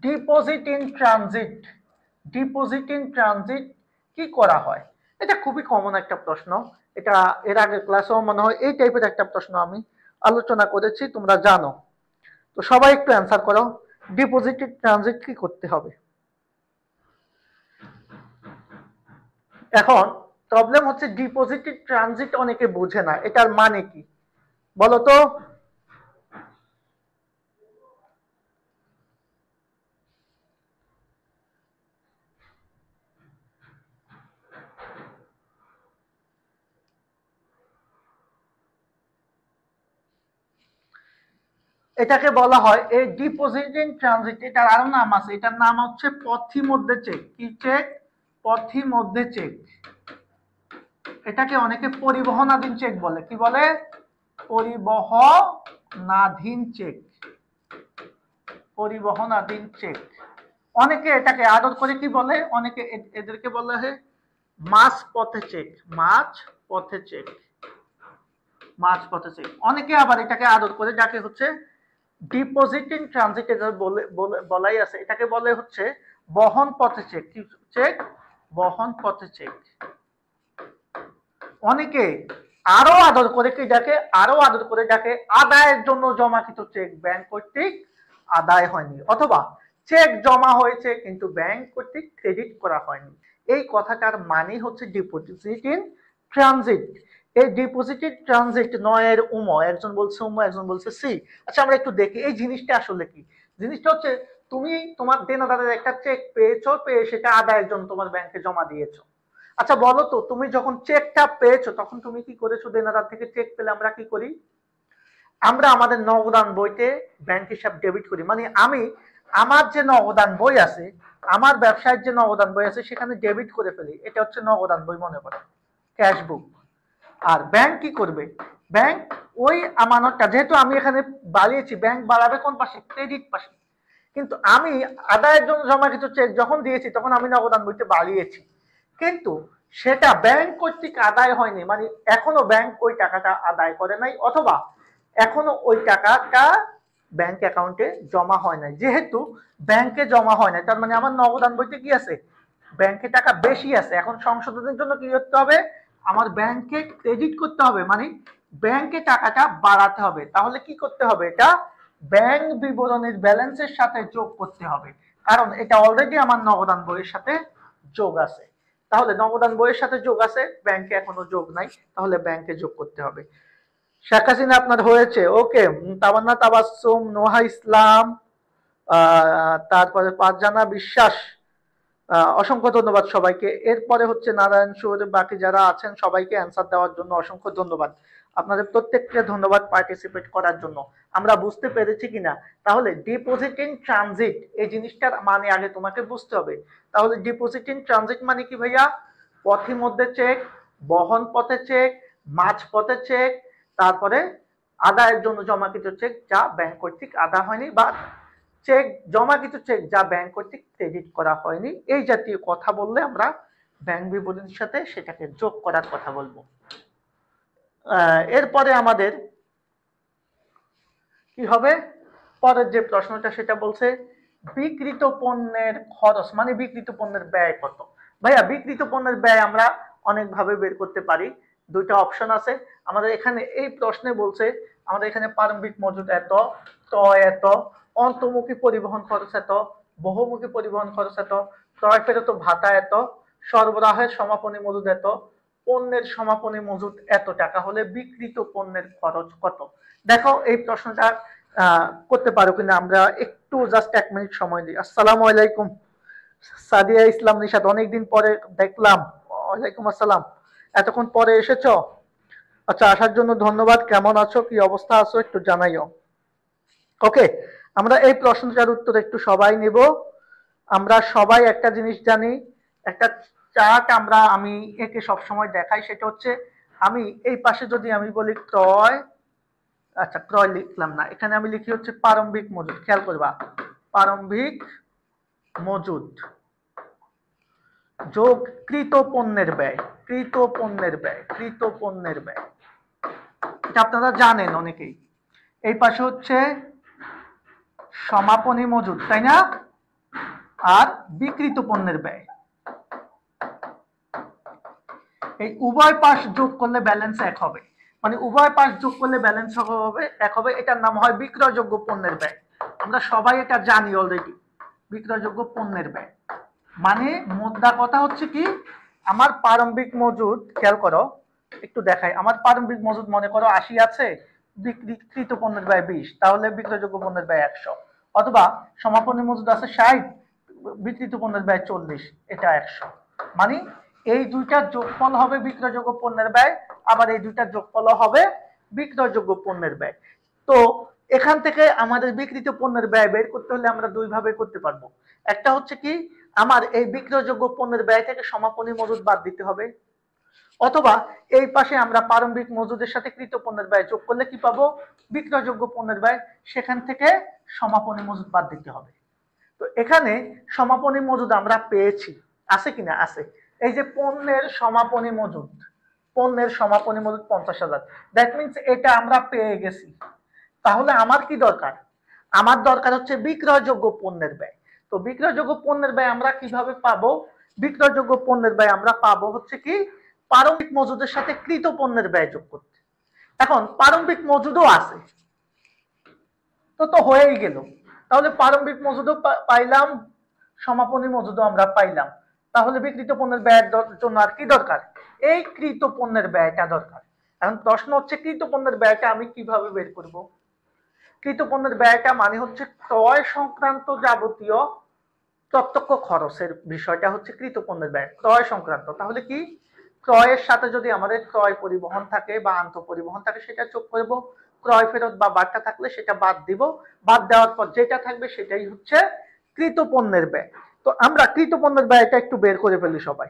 ডিপোজিট ইন ট্রানজিট কি করা হয়? এটা খুবই কমন একটা প্রশ্ন। এটা এর আগে ক্লাসেও মনে হয় এই টাইপের একটা প্রশ্ন আমি আলোচনা করেছি, তোমরা জানো। তো সবাই একটু অ্যান্সার করো, ডিপোজিট ইন ট্রানজিট কি করতে হবে? এখন প্রবলেম হচ্ছে ডিপোজিট ইন ট্রানজিট অনেকে বোঝে না, এটার মানে কি বলো তো? এটাকে বলা হয় এই ডিপোজিট ইন ট্রানজিট, এটার আরো নাম আছে, এটার নাম হচ্ছে পথিমধ্যে চেক। কি চেক? পথিমধ্যে চেক। এটাকে অনেকে পরিবহনাধীন চেক বলে। কি বলে? পরিবহনাধীন চেক। পরিবহনাধীন চেক। অনেকে এটাকে আদর করে কি বলে? অনেকে এদেরকে বলা হয় মাছ পথে চেক। মাছ পথে চেক। মাছ পথে চেক। অনেকে আবার এটাকে আদর করে যাকে হচ্ছে ডিপোজিট ইন ট্রানজিট বলাই আছে, এটাকে বলে হচ্ছে বহন পথে চেক। কি চেক? বহন পথে চেক। অনেকে আরো আদর করে কি ডাকে? আরো আদর করে ডাকে আদায়ের জন্য জমাকৃত চেক ব্যাংক কর্তৃক আদায় হয়নি, অথবা চেক জমা হয়েছে কিন্তু ব্যাংক কর্তৃক ক্রেডিট করা হয়নি। এই কথাটার মানে হচ্ছে ডিপোজিট ইন ট্রানজিট। এই ডিপোজিটেড ট্রানজিট নয়ের উমো, একজন বলছে উমো, একজন বলছে সি। আচ্ছা আমরা একটু দেখি এই জিনিসটা আসলে কি। জিনিসটা হচ্ছে তুমি তোমার দেনাদারের একটা চেক পেয়েছো, পেয়ে সেটা আদায়ের জন্য তোমার ব্যাংকে জমা দিয়েছো। আচ্ছা বলো তো, তুমি যখন চেকটা পেয়েছো তখন তুমি কি করেছো? দেনাদার থেকে চেক পেলে আমরা কি করি? আমরা আমাদের নগদান বইতে ব্যাংক হিসাব ডেবিট করি। মানে আমি আমার যে নগদান বই আছে, আমার ব্যবসায়ের যে নগদান বই আছে সেখানে ডেবিট করে ফেলি, এটা হচ্ছে নগদান বই মনে করো, ক্যাশ বুক। আর ব্যাংক কি করবে? ব্যাংক ওই আমানতটা, যেহেতু আমি এখানে বাড়িয়েছি, ব্যাংক বাড়াবে কোন পাশে? ক্রেডিট পাশে। কিন্তু আমি আদায়ের জন্য জমাকৃত চেক যখন দিয়েছি তখন আমি নগদান বইতে বাড়িয়েছি, কিন্তু সেটা ব্যাংক কর্তৃক আদায় হয়নি। মানে এখনো ব্যাংক ওই টাকাটা আদায় করে নাই, অথবা এখনো ওই টাকাটা ব্যাংক অ্যাকাউন্টে জমা হয় নাই। যেহেতু ব্যাংকে জমা হয় নাই, তার মানে আমার নগদান বইতে কি আছে? ব্যাংকে টাকা বেশি আছে। এখন সংশোধনের জন্য কি করতে হবে? আমার ব্যাংকে ক্রেডিট করতে হবে, মানে ব্যাংকে টাকাটা বাড়াতে হবে। তাহলে কি করতে হবে? এটা ব্যাংক বিবরণীর ব্যালেন্সের সাথে যোগ করতে হবে, কারণ এটা অলরেডি আমার নগদান বইয়ের সাথে যোগ আছে। তাহলে নগদান বইয়ের সাথে যোগ আছে, ব্যাংকে এখনো যোগ নাই, তাহলে ব্যাংকে যোগ করতে হবে। শেখ হাসিনা আপনার হয়েছে, ওকে। তামান্না তাবাসসুম, নোহা ইসলাম, তারপরে পাঁচজানা বিশ্বাস, অসংখ্য ধন্যবাদ সবাইকে। এরপরে হচ্ছে নারায়ণ সুর, বাকি যারা আছেন সবাইকে অ্যান্সার দেওয়ার জন্য অসংখ্য ধন্যবাদ। আপনাদের প্রত্যেককে ধন্যবাদ পার্টিসিপেট করার জন্য। আমরা বুঝতে পেরেছি কিনা? তাহলে ডিপোজিট ইন ট্রানজিট এই জিনিসটার মানে আগে তোমাকে বুঝতে হবে। তাহলে ডিপোজিট ইন ট্রানজিট মানে কি ভাইয়া? পথি মধ্যে চেক, বহন পথে চেক, মাঝ পথে চেক, তারপরে আদায়ের জন্য জমাকৃত চেক যা ব্যাংক কর্তৃক আদা হয়নি, বা চেক জমাকৃত চেক যা ব্যাংক কর্তৃক ক্রেডিট করা হয়নি, এই জাতীয় কথা বললে আমরা ব্যাংক বিবরণীর সাথে সেটাকে যোগ করার কথা বলবো। এরপরে আমাদের কি হবে? পরের যে প্রশ্নটা সেটা বলছে বিক্রিত পণ্যের খরচ, মানে বিক্রিত পণ্যের ব্যয় কত। ভাইয়া বিক্রিত পণ্যের ব্যয় আমরা অনেক ভাবে বের করতে পারি, দুইটা অপশন আছে আমাদের এখানে। এই প্রশ্নে বলছে আমাদের এখানে প্রারম্ভিক মজুদ এত, ক্রয় এত, অন্তর্মুখী পরিবহন খরচ এত, বহুমুখী পরিবহন খরচ এত, ক্রয় ফেরত ভাতা এত, সরবরাহের সমাপনী মজুদ এত, পণ্যের সমাপনী মজুদ এত টাকা হলে বিক্রিত পণ্যের খরচ কত। দেখো এই প্রশ্নটা করতে পারো কিনা, আমরা একটু জাস্ট 1 মিনিট সময় দিই। আসসালামু আলাইকুম সাদিয়া ইসলাম নিশাত, অনেকদিন পরে দেখলাম। ওয়ালাইকুম আসসালাম, এতক্ষণ পরে এসেছো। আচ্ছা, আসার জন্য ধন্যবাদ। কেমন আছো, কি অবস্থা আছো একটু জানাইও। ওকে, আমরা এই প্রশ্নটার উত্তর একটু সবাই নেব। আমরা সবাই একটা জিনিস জানি, একটা চার্ট আমি একে সবসময় দেখাই, সেটা হচ্ছে আমি এই পাশে যদি আমি বলি ক্রয়, আচ্ছা ক্রয় লিখলাম না, এখানে আমি লিখি হচ্ছে প্রারম্ভিক মজুদ। খেয়াল করবা, প্রারম্ভিক মজুদ যোগ কৃত পণ্যের ব্যয়, কৃত পণ্যের ব্যয়, কৃত পণ্যের ব্যয়, এটা আপনারা জানেন অনেকেই। এই পাশে হচ্ছে সমাপনী মজুদ, তাই না? আর বিক্রিত পণ্যের ব্যয়। এই উভয় পাশ যোগ করলে ব্যালেন্স এক হবে, মানে উভয় পাশ যোগ করলে ব্যালেন্স হবে এক হবে। এটার নাম হয় বিক্রয়যোগ্য পণ্যের ব্যয়। আমরা সবাই এটা জানি অলরেডি, বিক্রয়যোগ্য পণ্যের ব্যয়। মানে মোদ্দা কথা হচ্ছে কি, আমার প্রারম্ভিক মজুদ, খেয়াল করো একটু দেখাই, আমার প্রারম্ভিক মজুদ মনে করো 80 আছে, বিক্রিত পণ্যের ব্যয় 20, তাহলে বিক্রয়যোগ্য পণ্যের ব্যয় 100। অথবা সমাপনী মজুদ আছে 60, বিক্রিত পণ্যের ব্যয় 40, এটা 100। মানে এই দুইটার যোগফল হবে বিক্রয়যোগ্য পণ্যের ব্যয়, আবার এই দুইটার যোগফল হবে বিক্রয়যোগ্য পণ্যের ব্যয়। তো এখান থেকে আমাদের বিক্রিত পণ্যের ব্যয় বের করতে হলে আমরা দুই ভাবে করতে পারবো। একটা হচ্ছে কি, আমার এই বিক্রয়যোগ্য পণ্যের ব্যয় থেকে সমাপনী মজুদ বাদ দিতে হবে, অথবা এই পাশে আমরা প্রারম্ভিক মজুদের সাথে কৃত পণ্যের ব্যয় যোগ করলে কি পাবো? বিক্রয়যোগ্য পণ্যের ব্যয়, সেখান থেকে সমাপনী মজুদ বাদ দিতে হবে। তো এখানে সমাপনী মজুদ আমরা পেয়েছি, আছে কিনা? আছে। এই যে পণ্যের সমাপনী মজুদ, পণ্যের সমাপনী মজুদ 50,000, দ্যাট মিনস এটা আমরা পেয়ে গেছি। তাহলে আমার কি দরকার? আমার দরকার হচ্ছে বিক্রয়যোগ্য পণ্যের ব্যয়। তো বিক্রয়যোগ্য পণ্যের ব্যয় আমরা কিভাবে পাবো? বিক্রয়যোগ্য পণ্যের ব্যয় আমরা পাবো হচ্ছে কি, প্রারম্ভিক মজুদের সাথে কৃত পণ্যের ব্যয় যোগ করতে। এখন প্রারম্ভিক মজুদও আছে, তো হয়েই গেল। তাহলে প্রারম্ভিক মজুদও পাইলাম, সমাপনী মজুদও আমরা পাইলাম। তাহলে বিক্রিত পণ্যের ব্যয়ের জন্য আর কি দরকার? এই কৃত পণ্যের ব্যয়টা দরকার। এখন প্রশ্ন হচ্ছে কৃতপণ্যের ব্যয়টা আমি কিভাবে বের করব। কৃতপণ্যের ব্যয়টা মানে হচ্ছে ক্রয় সংক্রান্ত যাবতীয় প্রত্যক্ষ খরচের বিষয়টা হচ্ছে কৃতপণ্যের ব্যয়, ক্রয় সংক্রান্ত। তাহলে কি, ক্রয়ের সাথে যদি আমাদের ক্রয় পরিবহন থাকে বা আন্ত পরিবহন থাকে সেটা যোগ করব, ক্রয় ফেরত বা বার্তা থাকলে সেটা বাদ দিব, বাদ দেওয়ার পর যেটা থাকবে সেটাই হচ্ছে কৃতপণ্যের ব্যয়। তো আমরা কৃতপণ্যের ব্যয়টা একটু বের করে ফেলি সবাই।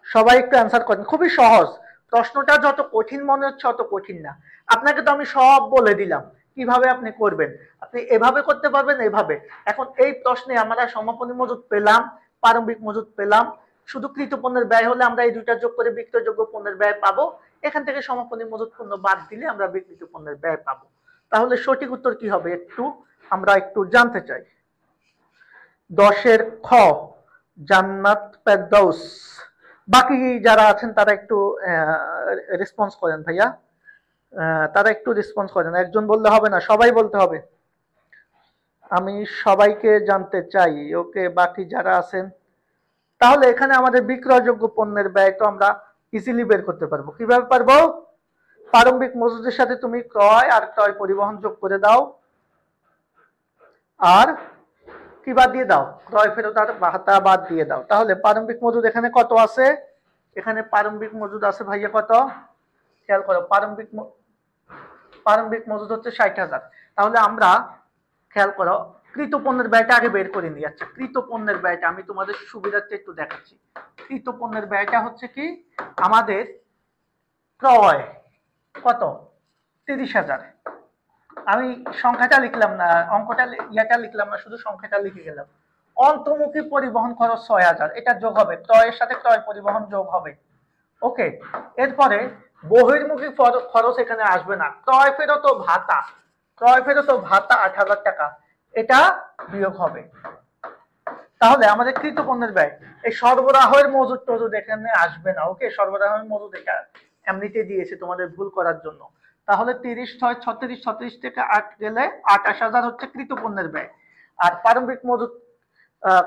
সবাই একটু অ্যান্সার করেন, খুবই সহজ প্রশ্নটা, যত কঠিন মনে হচ্ছে অত কঠিন না। আপনাকে তো আমি সব বলে দিলাম কিভাবে আপনি করবেন, আপনি এভাবে করতে পারবেন, এভাবে। এখন এই প্রশ্নে আমরা সমাপনী মজুদ পেলাম, প্রারম্ভিক মজুদ পেলাম, শুধু কৃতপণ্যের ব্যয় হলে আমরা এই দুইটা যোগ করে বিক্রয়যোগ্য পণ্যের ব্যয় পাবো, এখান থেকে সমাপনী মজুদ পণ্য বাদ দিলে আমরা বিক্রিত পণ্যের ব্যয় পাবো। তাহলে সঠিক উত্তর কি হবে একটু আমরা একটু জানতে চাই। 10-এর খ, জান্নাত ফেরদৌস। বাকি যারা আছেন তারা একটু রেসপন্স করেন ভাইয়া, তারা একটু রেসপন্স করেন, একজন বললে হবে না, সবাই বলতে হবে। আমি সবাইকে জানতে চাই। ওকে, বাকি যারা আছেন, তাহলে এখানে আমাদের বিক্রয়যোগ্য পণ্যের ব্যয় তো আমরা ইজিলি বের করতে পারবো। কিভাবে পারবো? প্রারম্ভিক মজুদের সাথে তুমি ক্রয় আর ক্রয় পরিবহন যোগ করে দাও, আর কি বাদ দিয়ে দাও, ক্রয় ফেরত আর ভাতা বাদ দিয়ে দাও। তাহলে প্রারম্ভিক মজুদ এখানে কত আছে? এখানে প্রারম্ভিক মজুদ আছে ভাইয়া কত, খেয়াল করো, প্রারম্ভিক মজুদ হচ্ছে 60,000। তাহলে আমরা খেয়াল করো কৃতপণ্যের ব্যয়টা আগে বের করে নিই। আচ্ছা, কৃতপণ্যের ব্যয়টা আমি তোমাদের সুবিধার্থে একটু দেখাচ্ছি। কৃতপণ্যের ব্যয়টা হচ্ছে কি, আমাদের ক্রয় কত, 30,000। আমি সংখ্যাটা লিখলাম না, অঙ্কটা ইয়াটা লিখলাম না, শুধু সংখ্যাটা লিখে গেলাম। অন্তর্মুখী পরিবহন খরচ 6,000, এটা যোগ হবে, ক্রয়ের সাথে ক্রয় পরিবহন যোগ হবে। ওকে, এরপরে বহির্মুখী খরচ এখানে আসবে না, ক্রয় ফেরত ও ভাতা, ক্রয় ফেরত ও ভাতা 8,000 টাকা, এটা বিয়োগ হবে। তাহলে আমাদের কৃতপণ্যের ব্যয়, এই সরবরাহের মজুদ টজুদ এখানে আসবে না। ওকে, সরবরাহের মজুদ এটা এমনিতে দিয়েছে তোমাদের ভুল করার জন্য। তাহলে 30, 6, 36, 36 থেকে 8 গেলে 28,000 হচ্ছে কৃতপণ্যের ব্যয়। আর প্রারম্ভিক মজুদ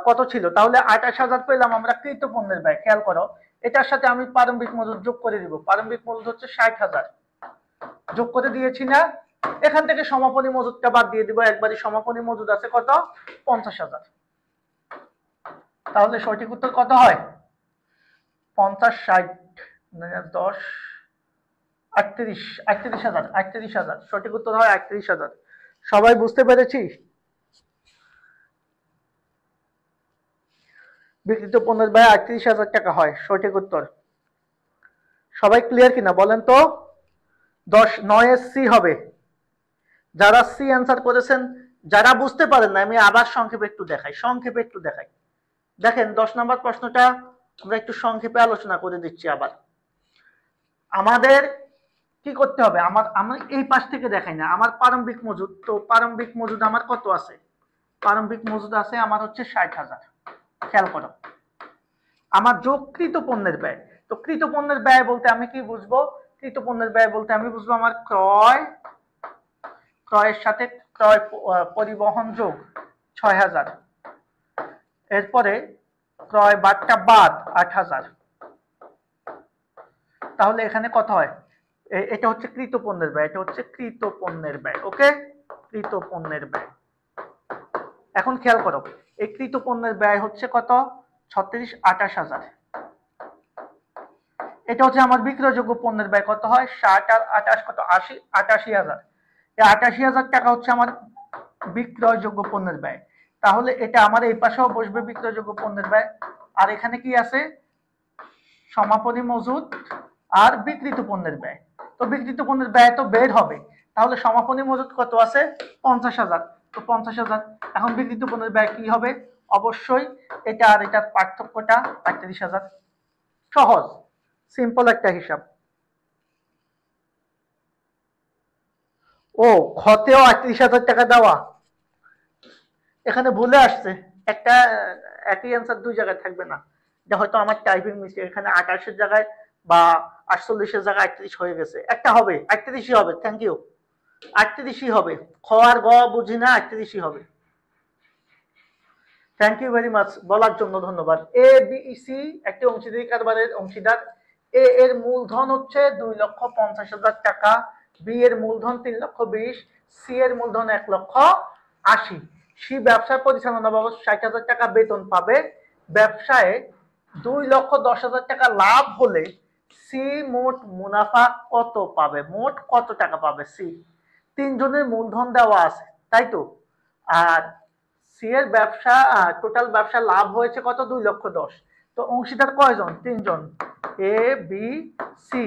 কত ছিল? তাহলে 28,000 পেলাম আমরা কৃতপণ্যের ব্যয়। খেয়াল করো, এটার সাথে আমি প্রারম্ভিক মজুদ যোগ করে দিব। প্রারম্ভিক মজুদ হচ্ছে 60,000, যোগ করে দিয়েছি না? এখান থেকে সমাপনী মজুদটা বাদ দিয়ে দিব, একবারই সমাপনী মজুদ আছে কত, 50,000। তাহলে সঠিক উত্তর কত হয়? 50, 60, 10, 38, 38,000, 38,000 সঠিক উত্তর হয় 38,000। সবাই বুঝতে পেরেছি? বিক্রিত পণ্যের ব্যয় 38,000 টাকা হয়, সঠিক উত্তর। সবাই ক্লিয়ার কিনা বলেন তো? 9 সি হবে। যারা সি অ্যান্সার করেছেন, যারা বুঝতে পারেন না আমি আবার সংক্ষেপে একটু দেখাই। দেখেন 10 নম্বর প্রশ্নটা আমরা একটু সংক্ষেপে আলোচনা করে দিচ্ছি। আবার আমাদের কি করতে হবে, আমি এই পাশ থেকে দেখাই না, আমার প্রারম্ভিক মজুদ, তো প্রারম্ভিক মজুদ আমার কত আছে? প্রারম্ভিক মজুদ আছে আমার হচ্ছে 60,000। খেয়াল করো, আমার যোগকৃত পণ্যের ব্যয়, তো কৃত পণ্যের ব্যয় বলতে আমি কি বুঝবো? কৃত পণ্যের ব্যয় বলতে আমি বুঝবো আমার ক্রয়ের সাথে ক্রয় পরিবহন যোগ 6,000, এরপরে ক্রয় বাদটা বাদ 8,000। তাহলে এখানে কত হয়? এটা হচ্ছে কৃত পণ্যের ব্যয়, এটা হচ্ছে কৃত পণ্যের ব্যয়। ওকে, কৃত পণ্যের ব্যয়। এখন খেয়াল করো, এই কৃত পণ্যের ব্যয় হচ্ছে কত? 36, 28,000। এটা হচ্ছে আমার বিক্রয়যোগ্য পণ্যের ব্যয়, কত হয়? 60 আর 28 কত, 80, 88,000। এই 88,000 টাকা হচ্ছে আমার বিক্রয়যোগ্য পণ্যের ব্যয়। তাহলে এটা আমার এই পাশেও বসবে বিক্রয়যোগ্য পণ্যের ব্যয়, আর এখানে কি আছে? সমাপনী মজুদ আর বিক্রিত পণ্যের ব্যয়। তো বিক্রিত পণ্যের ব্যয় তো বের হবে, তাহলে সমাপনী মজুদ কত আছে? 50,000। তো 50,000, এখন বিক্রিত পণ্যের ব্যয় কি হবে? অবশ্যই এটা আর এটার পার্থক্যটা 38,000। সহজ, সিম্পল একটা হিসাব। ও, ক্ষতেও 38,000 টাকা দেওয়া, এখানে ভুলে আসছে একটা, একই অ্যান্সার দুই জায়গায় থাকবে না। এটা হয়তো আমার টাইপিং মিস্টেক, এখানে 28-এর জায়গায় বা 48-এর জায়গায় 38 হয়ে গেছে, একটা হবে 38ই হবে। থ্যাংক ইউ, 38ই হবে। খ আর গ বুঝি না, 38ই হবে। থ্যাংক ইউ ভেরি মাচ, বলার জন্য ধন্যবাদ। এ বি সি একটি অংশীদারি কারবারের অংশীদার। এ এর মূলধন হচ্ছে 2,50,000 টাকা, বি এর মূলধন 3,20,000, সি এর মূলধন 1,80,000। সি ব্যবসায় পরিচালনা বাবদ 60,000 টাকা বেতন পাবে। ব্যবসায় 2,10,000 টাকা লাভ হলে সি মোট মুনাফা কত পাবে? মোট কত টাকা পাবে সি? তিনজনের মূলধন দেওয়া আছে, তাই তো? আর সি এর ব্যবসা টোটাল ব্যবসা লাভ হয়েছে কত? 2,10,000। তো অংশীদার কয়জন? তিনজন, এ বি সি।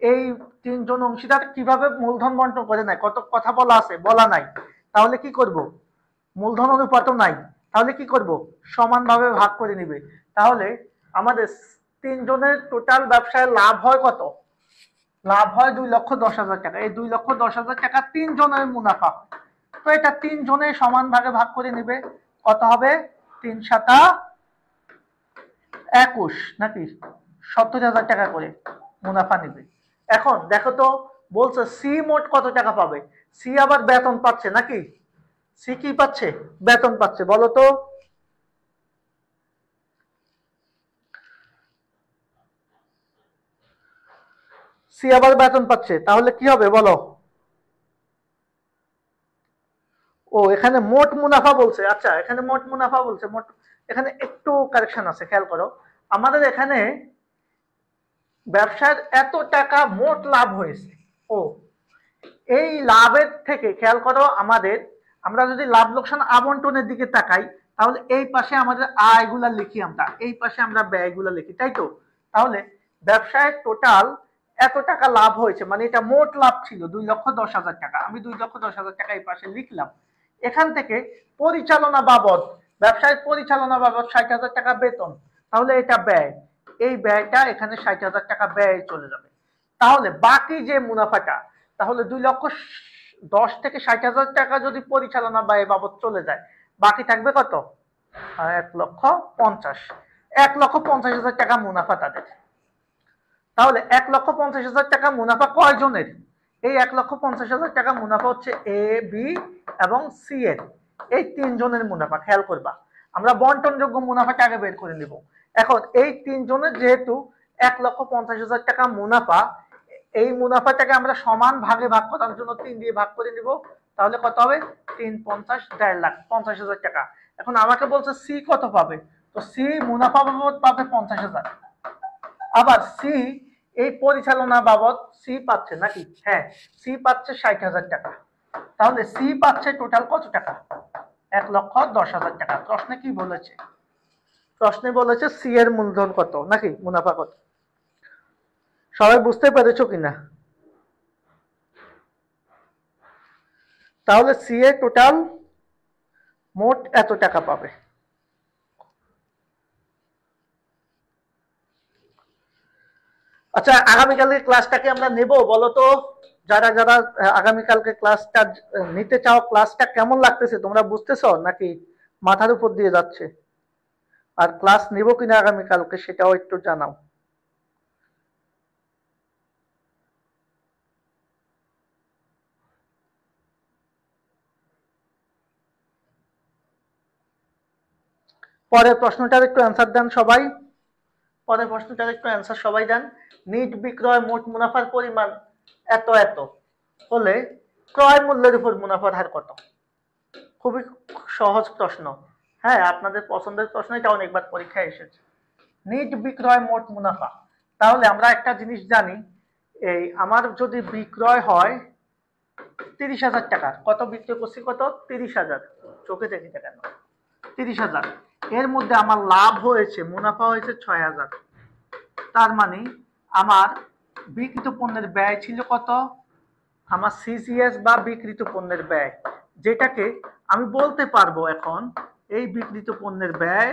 এই তিনজন অংশীদার কিভাবে মূলধন বন্টন করে নেয়? কত কথা বলা আছে? বলা নাই। তাহলে কি করব? মূলধন অনুপাত নাই, তাহলে কি করব? সমানভাবে ভাগ করে নিবে। তাহলে আমাদের তিনজনের টোটাল ব্যবসায় লাভ হয় কত? লাভ হয় 2,10,000 টাকা। এই 2,10,000 টাকা তিনজনের মুনাফা। তো এটা তিনজনে সমান ভাগে ভাগ করে নিবে। কত হবে? 3 7 21 নাকি 70,000 টাকা করে মুনাফা নিবে। এখন দেখো তো, বলছে সি মোট কত টাকা পাবে? সি আবার বেতন পাচ্ছে নাকি? সি কি পাচ্ছে? বেতন পাচ্ছে। বলো তো, সি আবার বেতন পাচ্ছে, তাহলে কি হবে বলো? ও, এখানে মোট মুনাফা বলছে। আচ্ছা, এখানে মোট মুনাফা বলছে। মোট, এখানে একটু কারেকশন আছে, খেয়াল করো। আমাদের এখানে ব্যবসার এত টাকা মোট লাভ হয়েছে। ও, এই লাভের থেকে খেয়াল করো, আমরা যদি লাভ লোকসান আবন্টনের দিকে তাকাই, তাহলে এই পাশে আমাদের আয়গুলা লিখি, আমরা এই পাশে আমরা ব্যয়গুলা লিখি, তাই তো? তাহলে ব্যবসায় টোটাল এত টাকা লাভ হয়েছে, মানে এটা মোট লাভ ছিল 2,10,000 টাকা। আমি 2,10,000 টাকা এই পাশে লিখলাম। এখান থেকে পরিচালনা বাবদ, ব্যবসায় পরিচালনা বাবদ 60,000 টাকা বেতন, তাহলে এটা ব্যয়। এই ব্যয়টা এখানে 60,000 টাকা ব্যয় চলে যাবে। তাহলে বাকি যে মুনাফাটা, তাহলে 2,10,000 থেকে 60,000 টাকা যদি পরিচালনা ব্যয় বাবদ চলে যায়, বাকি থাকবে কত? 1,50,000। 1,50,000 টাকা মুনাফা তাদের। তাহলে 1,50,000 টাকা মুনাফা কয়জনের? এই 1,50,000 টাকা মুনাফা হচ্ছে এ বি এবং সি এর, এই তিনজনের মুনাফা। খেয়াল করবা, আমরা বন্টনযোগ্য মুনাফাটা আগে বের করে নিব। এখন এই তিনজনের যেহেতু 1,50,000 টাকা মুনাফা, এই মুনাফাটাকে আমরা সমান ভাগে ভাগ করার জন্য 3 দিয়ে ভাগ করে নিব। তাহলে কত হবে? 3 50 1,50,000 টাকা। এখন আমাকে বলছে সি কত পাবে? তো সি মুনাফা বাবদ পাবে 50,000। আবার সি এই পরিচালনা বাবদ সি পাচ্ছে নাকি? হ্যাঁ, সি পাচ্ছে 60,000 টাকা। তাহলে সি পাচ্ছে টোটাল কত টাকা? 1,10,000 টাকা। প্রশ্নে কি বলেছে? প্রশ্নে বলেছে সি এর মূলধন কত নাকি মুনাফা কত। সবাই বুঝতে পেরেছো কিনা? তাহলে সি এর টোটাল মোট এত টাকা পাবে। আচ্ছা, আগামীকালকে ক্লাসটাকে আমরা নেব, বলো তো? যারা যারা আগামীকালকে ক্লাসটা নিতে চাও, ক্লাসটা কেমন লাগতেছে? তোমরা বুঝতেছো নাকি মাথার উপর দিয়ে যাচ্ছে? আর ক্লাস নিব কিনা আগামীকালকে সেটাও একটু জানাও। পরের প্রশ্নটার একটু অ্যান্সার দেন সবাই। পরের প্রশ্নটার একটু অ্যান্সার সবাই দেন। নিট বিক্রয় মোট মুনাফার পরিমাণ এত এত হলে ক্রয় মূল্যের উপর মুনাফার হার কত? খুবই সহজ প্রশ্ন। হ্যাঁ, আপনাদের পছন্দের প্রশ্ন, এটা অনেকবার পরীক্ষায় এসেছে। নিট বিক্রয় মোট মুনাফা, তাহলে আমরা একটা জিনিস জানি, এই আমার যদি বিক্রয় হয় 30,000 টাকা, কত বিক্রয় করছি? কত? 30,000। চোখে দেখি কেন? 30,000। এর মধ্যে আমার লাভ হয়েছে, মুনাফা হয়েছে 6,000। তার মানে আমার বিক্রিত পণ্যের ব্যয় ছিল কত? আমার সিসিএস বা বিক্রিত পণ্যের ব্যয়, যেটাকে আমি বলতে পারবো এখন এই বিক্রিত পণ্যের ব্যয়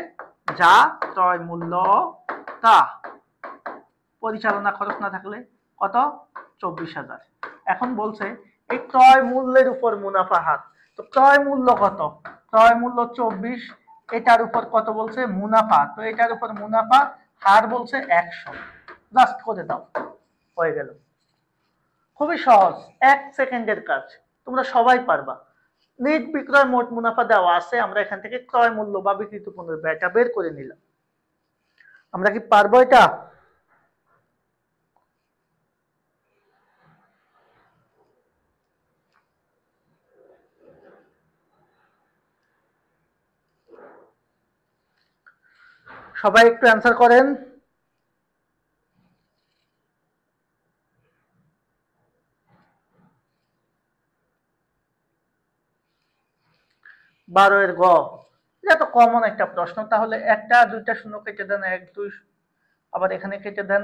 যা ক্রয় মূল্য তা পরিচালনা খরচ না থাকলে কত? 24,000। এখন বলছে এই ক্রয় মূল্যের উপর মুনাফা হার। তো ক্রয় মূল্য কত? ক্রয় মূল্য 24, এটার উপর কত বলছে? মুনাফা। তো এটার উপর মুনাফা হার বলছে 100। জাস্ট করে দাও, হয়ে গেল। খুবই সহজ, 1 সেকেন্ডের কাজ, তোমরা সবাই পারবা। নেট বিক্রয় মোট মুনাফা দেওয়া আছে, আমরা এখান থেকে ক্রয় মূল্য বা বিক্রিত পণ্যের ব্যয়টা বের করে নিলাম। আমরা কি পারবো এটা? সবাই একটু অ্যান্সার করেন। বারো এর গ, এটা তো কমন একটা প্রশ্ন। তাহলে একটা দুইটা শূন্য কেটে দেন, এক দুই, আবার এখানে কেটে দেন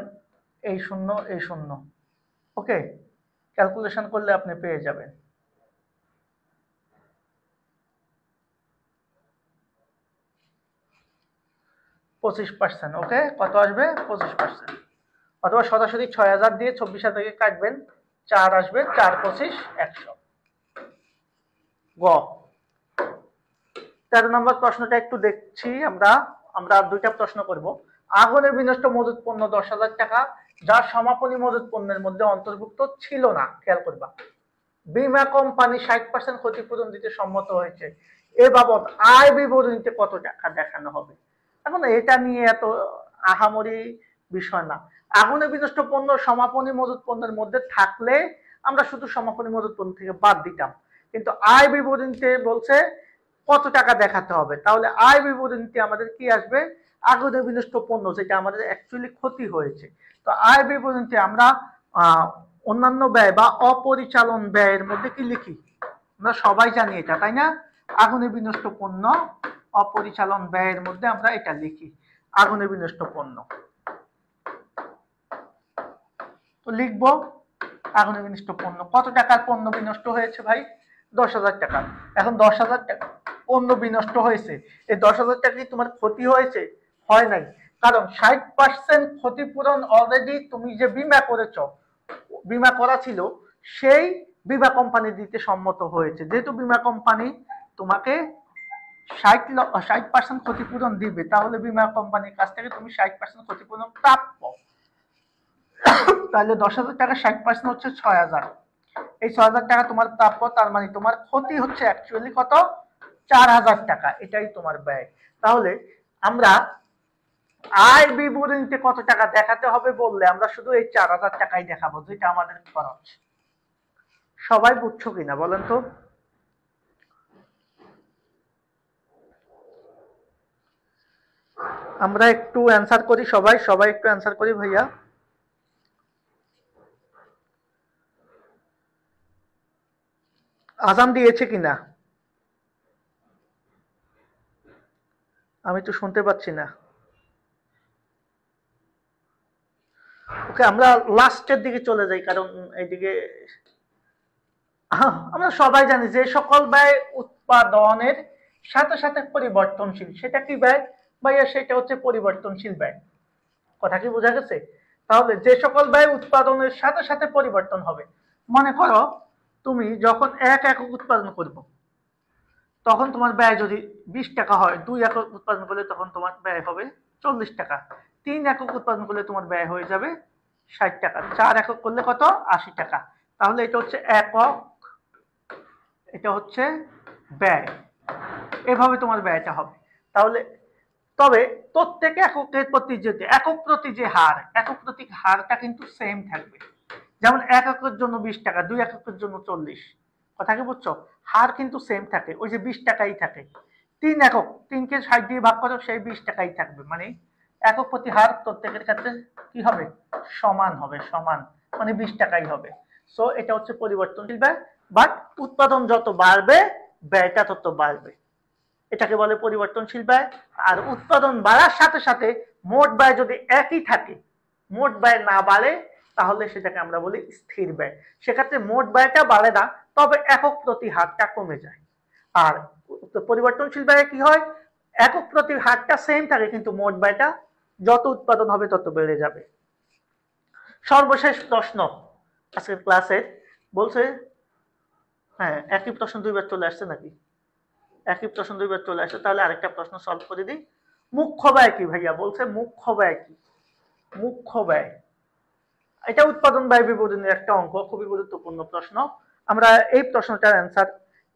এই শূন্য এই শূন্য। ওকে, ক্যালকুলেশন করলে আপনি পেয়ে যাবেন। %25। ওকে, কত আসবে? 25%। অথবা সরাসরি 6000 দিয়ে 24,000 কাটবেন, 4 আসবে, 4 25 100। গ 13 নম্বর প্রশ্নটা একটু দেখছি আমরা। আমরা দুইটা প্রশ্ন করব। আগুনে বিনষ্ট মজুত পণ্য 10,000 টাকা, যা সমাপনী মজুত পণ্যের মধ্যে অন্তর্ভুক্ত ছিল না। খেয়াল করবা, বীমা কোম্পানি 60% ক্ষতিপূরণ দিতে সম্মত হয়েছে। এ বাবদ আয় বিবরণীতে কত টাকা দেখানো হবে? এখন এটা নিয়ে এত আহামরি বিষয় না। আগুনে বিনষ্ট পণ্য সমাপনী মজুত পণ্যের মধ্যে থাকলে আমরা শুধু সমাপনী মজুত পণ্য থেকে বাদ দিতাম, কিন্তু আয় বিবরণীতে বলছে কত টাকা দেখাতে হবে। তাহলে আয় বিবরণীতে আমাদের কি আসবে? আগুনে বিনষ্ট পণ্য, যেটা আমাদের অ্যাকচুয়ালি ক্ষতি হয়েছে। তো আয় বিবরণীতে আমরা অন্যান্য ব্যয় বা অপরিচালন ব্যয়ের মধ্যে কি লিখি? আমরা সবাই জানি এটা, তাই না? আগুনে বিনষ্ট পণ্য অপরিচালন ব্যয়ের মধ্যে আমরা এটা লিখি, আগুনে বিনষ্ট পণ্য। তো লিখবো আগুনে বিনষ্ট পণ্য। কত টাকার পণ্য বিনষ্ট হয়েছে ভাই? 10,000 টাকা। এখন 10,000 টাকা পণ্য বিনষ্ট হয়েছে, এই 10,000 টাকা কি তোমার ক্ষতি হয়েছে? হয় নাই, কারণ 60% ক্ষতিপূরণ অলরেডি তুমি যে বিমা করেছ, বিমা করা ছিল, সেই বিমা কোম্পানি দিতে সম্মত হয়েছে। যেহেতু বিমা কোম্পানি তোমাকে 60% ক্ষতিপূরণ দিবে, তাহলে বিমা কোম্পানির কাছ থেকে তুমি 60% ক্ষতিপূরণ প্রাপ্য। তাহলে 10,000 টাকা 60% হচ্ছে 6,000। এই 6,000 টাকা তোমার প্রাপ্য, তার মানে তোমার ক্ষতি হচ্ছে অ্যাকচুয়ালি কত? 4,000 টাকা। এটাই তোমার ব্যয়। তাহলে আমরা আয় বিবরণীতে কত টাকা দেখাতে হবে বললে আমরা শুধু এই 4,000 টাকাই দেখাবো, যেটা আমাদের খরচ। সবাই বুঝছো কিনা বলেন তো? আমরা একটু অ্যান্সার করি, সবাই সবাই একটু অ্যান্সার করি ভাইয়া। আজান দিয়েছে কিনা আমি তো শুনতে পাচ্ছি না। ওকে, আমরা লাস্টের দিকে চলে যাই, কারণ এইদিকে আমরা সবাই জানি যে সকল ব্যয় উৎপাদনের সাথে সাথে পরিবর্তনশীল। সেটা কি ব্যয় ভাইয়া? সেটা হচ্ছে পরিবর্তনশীল ব্যয়। কথা কি বোঝা গেছে? তাহলে যে সকল ব্যয় উৎপাদনের সাথে সাথে পরিবর্তন হবে, মনে করো তুমি যখন 1 একক উৎপাদন করবো, তখন তোমার ব্যয় যদি 20 টাকা হয়, 2 একক উৎপাদন করলে তখন তোমার ব্যয় হবে 40 টাকা, 3 একক উৎপাদন করলে তোমার ব্যয় হয়ে যাবে 60 টাকা, 4 একক করলে কত? 80 টাকা। তাহলে এটা হচ্ছে একক, এটা হচ্ছে ব্যয়। এভাবে তোমার ব্যয়টা হবে। তাহলে তবে প্রত্যেক এককের প্রতি যে একক প্রতি যে হার, একক প্রতি হারটা কিন্তু সেম থাকবে। যেমন 1 এককের জন্য 20 টাকা, 2 এককের জন্য 40। কথা কি বুঝছো? হার কিন্তু সেম থাকে, ওই যে 20 টাকাই থাকে। 3 একক, 3কে 60 দিয়ে ভাগ করো, সেই 20 টাকাই থাকবে। মানে একক প্রতি হার প্রত্যেকের ক্ষেত্রে কি হবে? সমান হবে, সমান, মানে 20 টাকাই হবে। সো এটা হচ্ছে পরিবর্তনশীল ব্যয়। বাট উৎপাদন যত বাড়বে ব্যয়টা তত বাড়বে, এটাকে বলে পরিবর্তনশীল ব্যয়। আর উৎপাদন বাড়ার সাথে সাথে মোট ব্যয় যদি একই থাকে, মোট ব্যয় না বাড়ে, তাহলে সেটাকে আমরা বলি স্থির ব্যয়। সেক্ষেত্রে মোট ব্যয়টা বাড়ে না, তবে একক প্রতি হারটা কমে যায়। আর পরিবর্তনশীল ব্যয়ে কি হয়? একক প্রতি হারটা সেম থাকে, কিন্তু মোট ব্যয়টা যত উৎপাদন হবে তত বেড়ে যাবে। সর্বশেষ প্রশ্ন আজকের ক্লাসে বলছে, হ্যাঁ একই প্রশ্ন দুইবার চলে আসছে নাকি? একই প্রশ্ন দুইবার চলে আসছে, তাহলে আরেকটা প্রশ্ন সলভ করে দিই। মুখ্য ব্যয় কি ভাইয়া? বলছে মুখ্য ব্যয় কি? মুখ্য ব্যয়, এটা উৎপাদন ব্যয় বিবরণীর একটা অঙ্ক, খুবই গুরুত্বপূর্ণ প্রশ্ন। আমরা এই প্রশ্নটার অ্যান্সার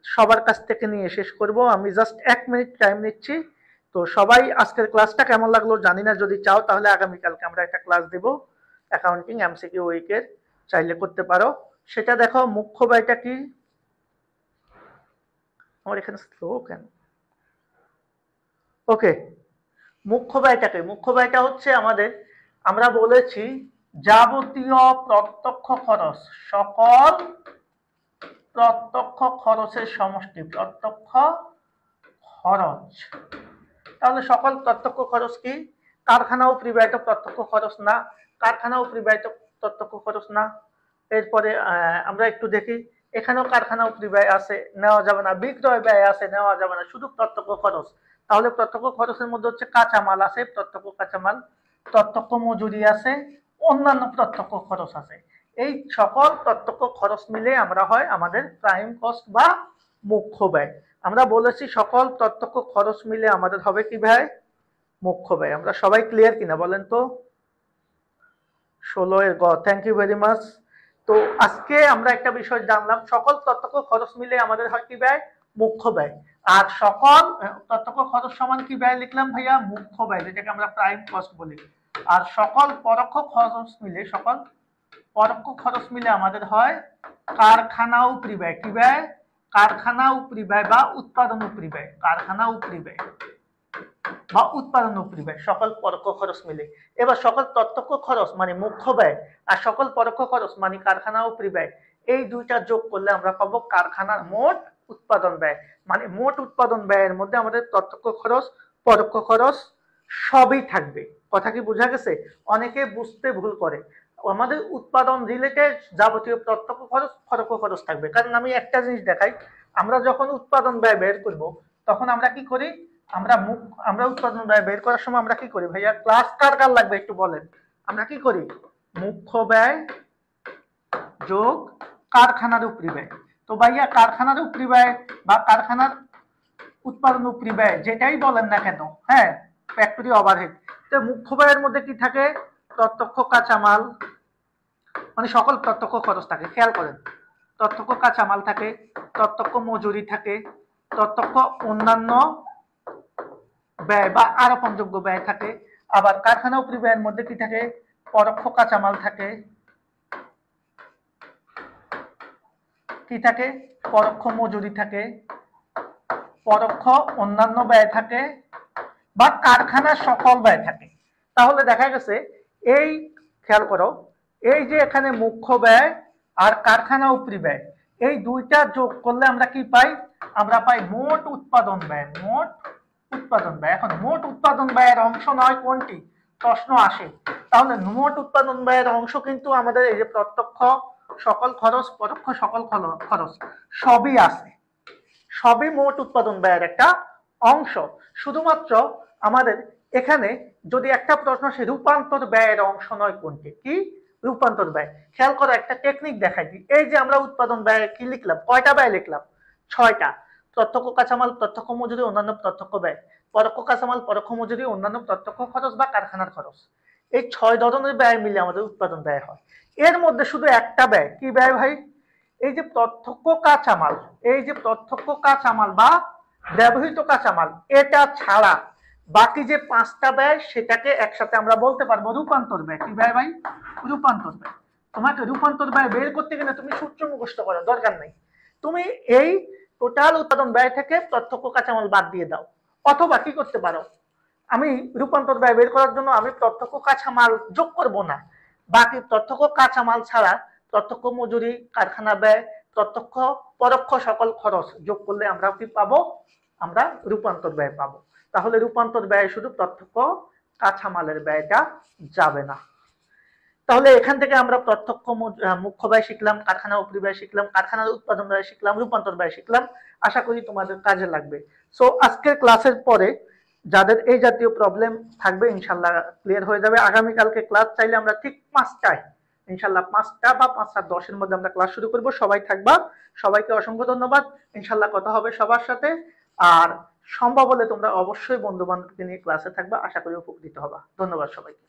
সবার কাছ থেকে নিয়ে শেষ করব। আমি জাস্ট 1 মিনিট টাইম নিচ্ছি। তো সবাই আজকের ক্লাসটা কেমন লাগলো জানি না, যদি চাও তাহলে আগামীকালকে আমরা একটা ক্লাস দেব অ্যাকাউন্টিং এমসিকিউ উইকের, চাইলে করতে পারো। সেটা দেখো, মুখ্য ব্যয়টা কি, আমার এখানে স্লো কেন, ওকে। মুখ্য ব্যয়টা হচ্ছে আমাদের, আমরা বলেছি যাবতীয় প্রত্যক্ষ খরচ, সকল প্রত্যক্ষ খরচের সমষ্টি, প্রত্যক্ষ খরচ। তাহলে সকল প্রত্যক্ষ খরচ কি? কারখানা ও পরিব্যয়িত প্রত্যক্ষ খরচ না, কারখানা ও পরিব্যয়িত প্রত্যক্ষ খরচ না। এরপরে আমরা একটু দেখি, এখানেও কারখানা ও পরিব্যয় আছে, নেওয়া যাবে না। বিক্রয় ব্যয় আছে, নেওয়া যাবে না, শুধু প্রত্যক্ষ খরচ। তাহলে প্রত্যক্ষ খরচের মধ্যে হচ্ছে কাঁচামাল আছে, প্রত্যক্ষ কাঁচামাল, প্রত্যক্ষ মজুরি আছে, অন্যান্য প্রত্যক্ষ খরচ আছে। এই সকল প্রত্যক্ষ খরচ মিলে আমরা হয় আমাদের প্রাইম কস্ট বা মুখ্য ব্যয়। আমরা বলেছি সকল প্রত্যক্ষ খরচ মিলে আমাদের হবে কি ব্যয়? মুখ্য ব্যয়। আমরা সবাই ক্লিয়ার কিনা বলেন তো? 16 গ, থ্যাংক ইউ ভেরি মাচ। তো আজকে আমরা একটা বিষয় জানলাম, সকল প্রত্যক্ষ খরচ মিলে আমাদের হয় কি ব্যয়? মুখ্য ব্যয়। আর সকল প্রত্যক্ষ খরচ সমান কি ব্যয় লিখলাম ভাইয়া? মুখ্য ব্যয়, যেটাকে আমরা প্রাইম কস্ট বলি। আর সকল পরোক্ষ খরচ মিলে, সকল পরোক্ষ খরচ মিলে আমাদের হয় কারখানা উপরি ব্যয়। কি ব্যয়? কারখানা উপরি ব্যয় বা উৎপাদন উপরি ব্যয়, কারখানা উপরি ব্যয় বা উৎপাদন উপরি ব্যয়, সকল পরোক্ষ খরচ মিলে। এবার সকল প্রত্যক্ষ খরচ মানে মুখ্য ব্যয়, আর সকল পরোক্ষ খরচ মানে কারখানা উপরি ব্যয়, এই দুইটা যোগ করলে আমরা পাবো কারখানার মোট উৎপাদন ব্যয়। মানে মোট উৎপাদন ব্যয়ের মধ্যে আমাদের প্রত্যক্ষ খরচ, পরোক্ষ খরচ সবই থাকবে। কথা কি বোঝা গেছে? অনেকে বুঝতে ভুল করে, আমাদের উৎপাদন রিলেটেড যাবতীয় প্রত্যক্ষ খরচ, পরোক্ষ খরচ থাকবে। কারণ আমি একটা জিনিস দেখাই, আমরা যখন উৎপাদন ব্যয় বের করব তখন আমরা কি করি? আমরা উৎপাদন ব্যয় বের করার সময় আমরা কি করি ভাইয়া? ক্লাস কার কার লাগবে একটু বলেন। আমরা কি করি? মুখ্য ব্যয় যোগ কারখানার উপরি ব্যয়। তো ভাইয়া কারখানার উপরি ব্যয় বা কারখানার উৎপাদন উপরি ব্যয় যেটাই বলেন না কেন, হ্যাঁ, ফ্যাক্টরি ওভারহেড, তো মুখ্য ব্যয়ের মধ্যে কি থাকে? প্রত্যক্ষ কাঁচামাল, মানে সকল প্রত্যক্ষ খরচ থাকে। খেয়াল করেন, প্রত্যক্ষ কাঁচামাল থাকে, প্রত্যক্ষ মজুরি থাকে, প্রত্যক্ষ অন্যান্য ব্যয় বা আরোপণযোগ্য ব্যয় থাকে। আবার কারখানা উপরি ব্যয়ের মধ্যে কি থাকে? পরোক্ষ কাঁচামাল থাকে, কি থাকে? পরোক্ষ মজুরি থাকে, পরোক্ষ অন্যান্য ব্যয় থাকে বা কারখানার সকল ব্যয় থাকে। তাহলে দেখা গেছে, এই খেয়াল করো, এই যে এখানে মুখ্য ব্যয় আর কারখানা উপরি ব্যয়, এই দুইটা যোগ করলে আমরা কি পাই? আমরা পাই মোট উৎপাদন ব্যয়। মোট উৎপাদন ব্যয়। এখন মোট উৎপাদন ব্যয়ের অংশ নয় কোনটি? প্রশ্ন আসে। তাহলে মোট উৎপাদন ব্যয়ের অংশ কিন্তু আমাদের এই যে প্রত্যক্ষ সকল খরচ, পরোক্ষ সকল খরচ সবই আছে, সবই মোট উৎপাদন ব্যয়ের একটা অংশ। শুধুমাত্র আমাদের এখানে যদি একটা প্রশ্ন আসে রূপান্তর ব্যয়ের অংশ নয় কোনটি? কি? রূপান্তর ব্যয়। খেয়াল করো, একটা টেকনিক দেখাই দিই। এই যে আমরা উৎপাদন ব্যয় কি লিখলাম? কয়টা ব্যয় লিখলাম? 6টা। প্রত্যক্ষ কাঁচামাল, প্রত্যক্ষ মজুরি, অন্যান্য প্রত্যক্ষ ব্যয়, পরোক্ষ কাঁচামাল, পরোক্ষ মজুরি, অন্যান্য প্রত্যক্ষ খরচ বা কারখানার খরচ। এই 6 ধরনের ব্যয় মিলে আমাদের উৎপাদন ব্যয় হয়। এর মধ্যে শুধু একটা ব্যয়, কি ব্যয় ভাই? এই যে প্রত্যক্ষ কাঁচামাল, এই যে প্রত্যক্ষ কাঁচামাল বা ব্যবহৃত কাঁচামাল, এটা ছাড়া বাকি যে 5টা ব্যয় সেটাকে একসাথে আমরা বলতে পারবো রূপান্তর ব্যয়। কি ব্যয় ভাই? রূপান্তর ব্যয়। তোমাকে রূপান্তর ব্যয় বের করতে গেলে তুমি সূত্র মুখস্থ করার দরকার নেই, তুমি এই টোটাল উৎপাদন ব্যয় থেকে প্রত্যক্ষ কাঁচামাল বাদ দিয়ে দাও। অথবা কি করতে পারো, আমি রূপান্তর ব্যয় বের করার জন্য আমি প্রত্যক্ষ কাঁচামাল যোগ করব না, বাকি প্রত্যক্ষ কাঁচামাল ছাড়া প্রত্যক্ষ মজুরি, কারখানা ব্যয়, প্রত্যক্ষ পরোক্ষ সকল খরচ যোগ করলে আমরা কি পাবো? আমরা রূপান্তর ব্যয় পাবো। তাহলে রূপান্তর ব্যয় শুধু প্রত্যক্ষ কাঁচামালের ব্যয়টা যাবে না। তাহলে এখান থেকে আমরা প্রত্যক্ষ মুখ্য ব্যয় শিখলাম, কারখানা উপরি ব্যয় শিখলাম, কারখানার উৎপাদন ব্যয় শিখলাম, রূপান্তর ব্যয় শিখলাম। আশা করি তোমাদের কাজে লাগবে। সো আজকের ক্লাসের পরে যাদের এই জাতীয় প্রবলেম থাকবে ইনশাল্লাহ ক্লিয়ার হয়ে যাবে। আগামীকালকে ক্লাস চাইলে আমরা ঠিক 5টায় ইনশাল্লাহ, 5টা বা 5:10-এর মধ্যে আমরা ক্লাস শুরু করব। সবাই থাকবা। সবাইকে অসংখ্য ধন্যবাদ। ইনশাল্লাহ কথা হবে সবার সাথে। আর সম্ভব হলে তোমরা অবশ্যই বন্ধু বান্ধবকে নিয়ে ক্লাসে থাকবা। আশা করি উপকৃত হবা। ধন্যবাদ সবাইকে।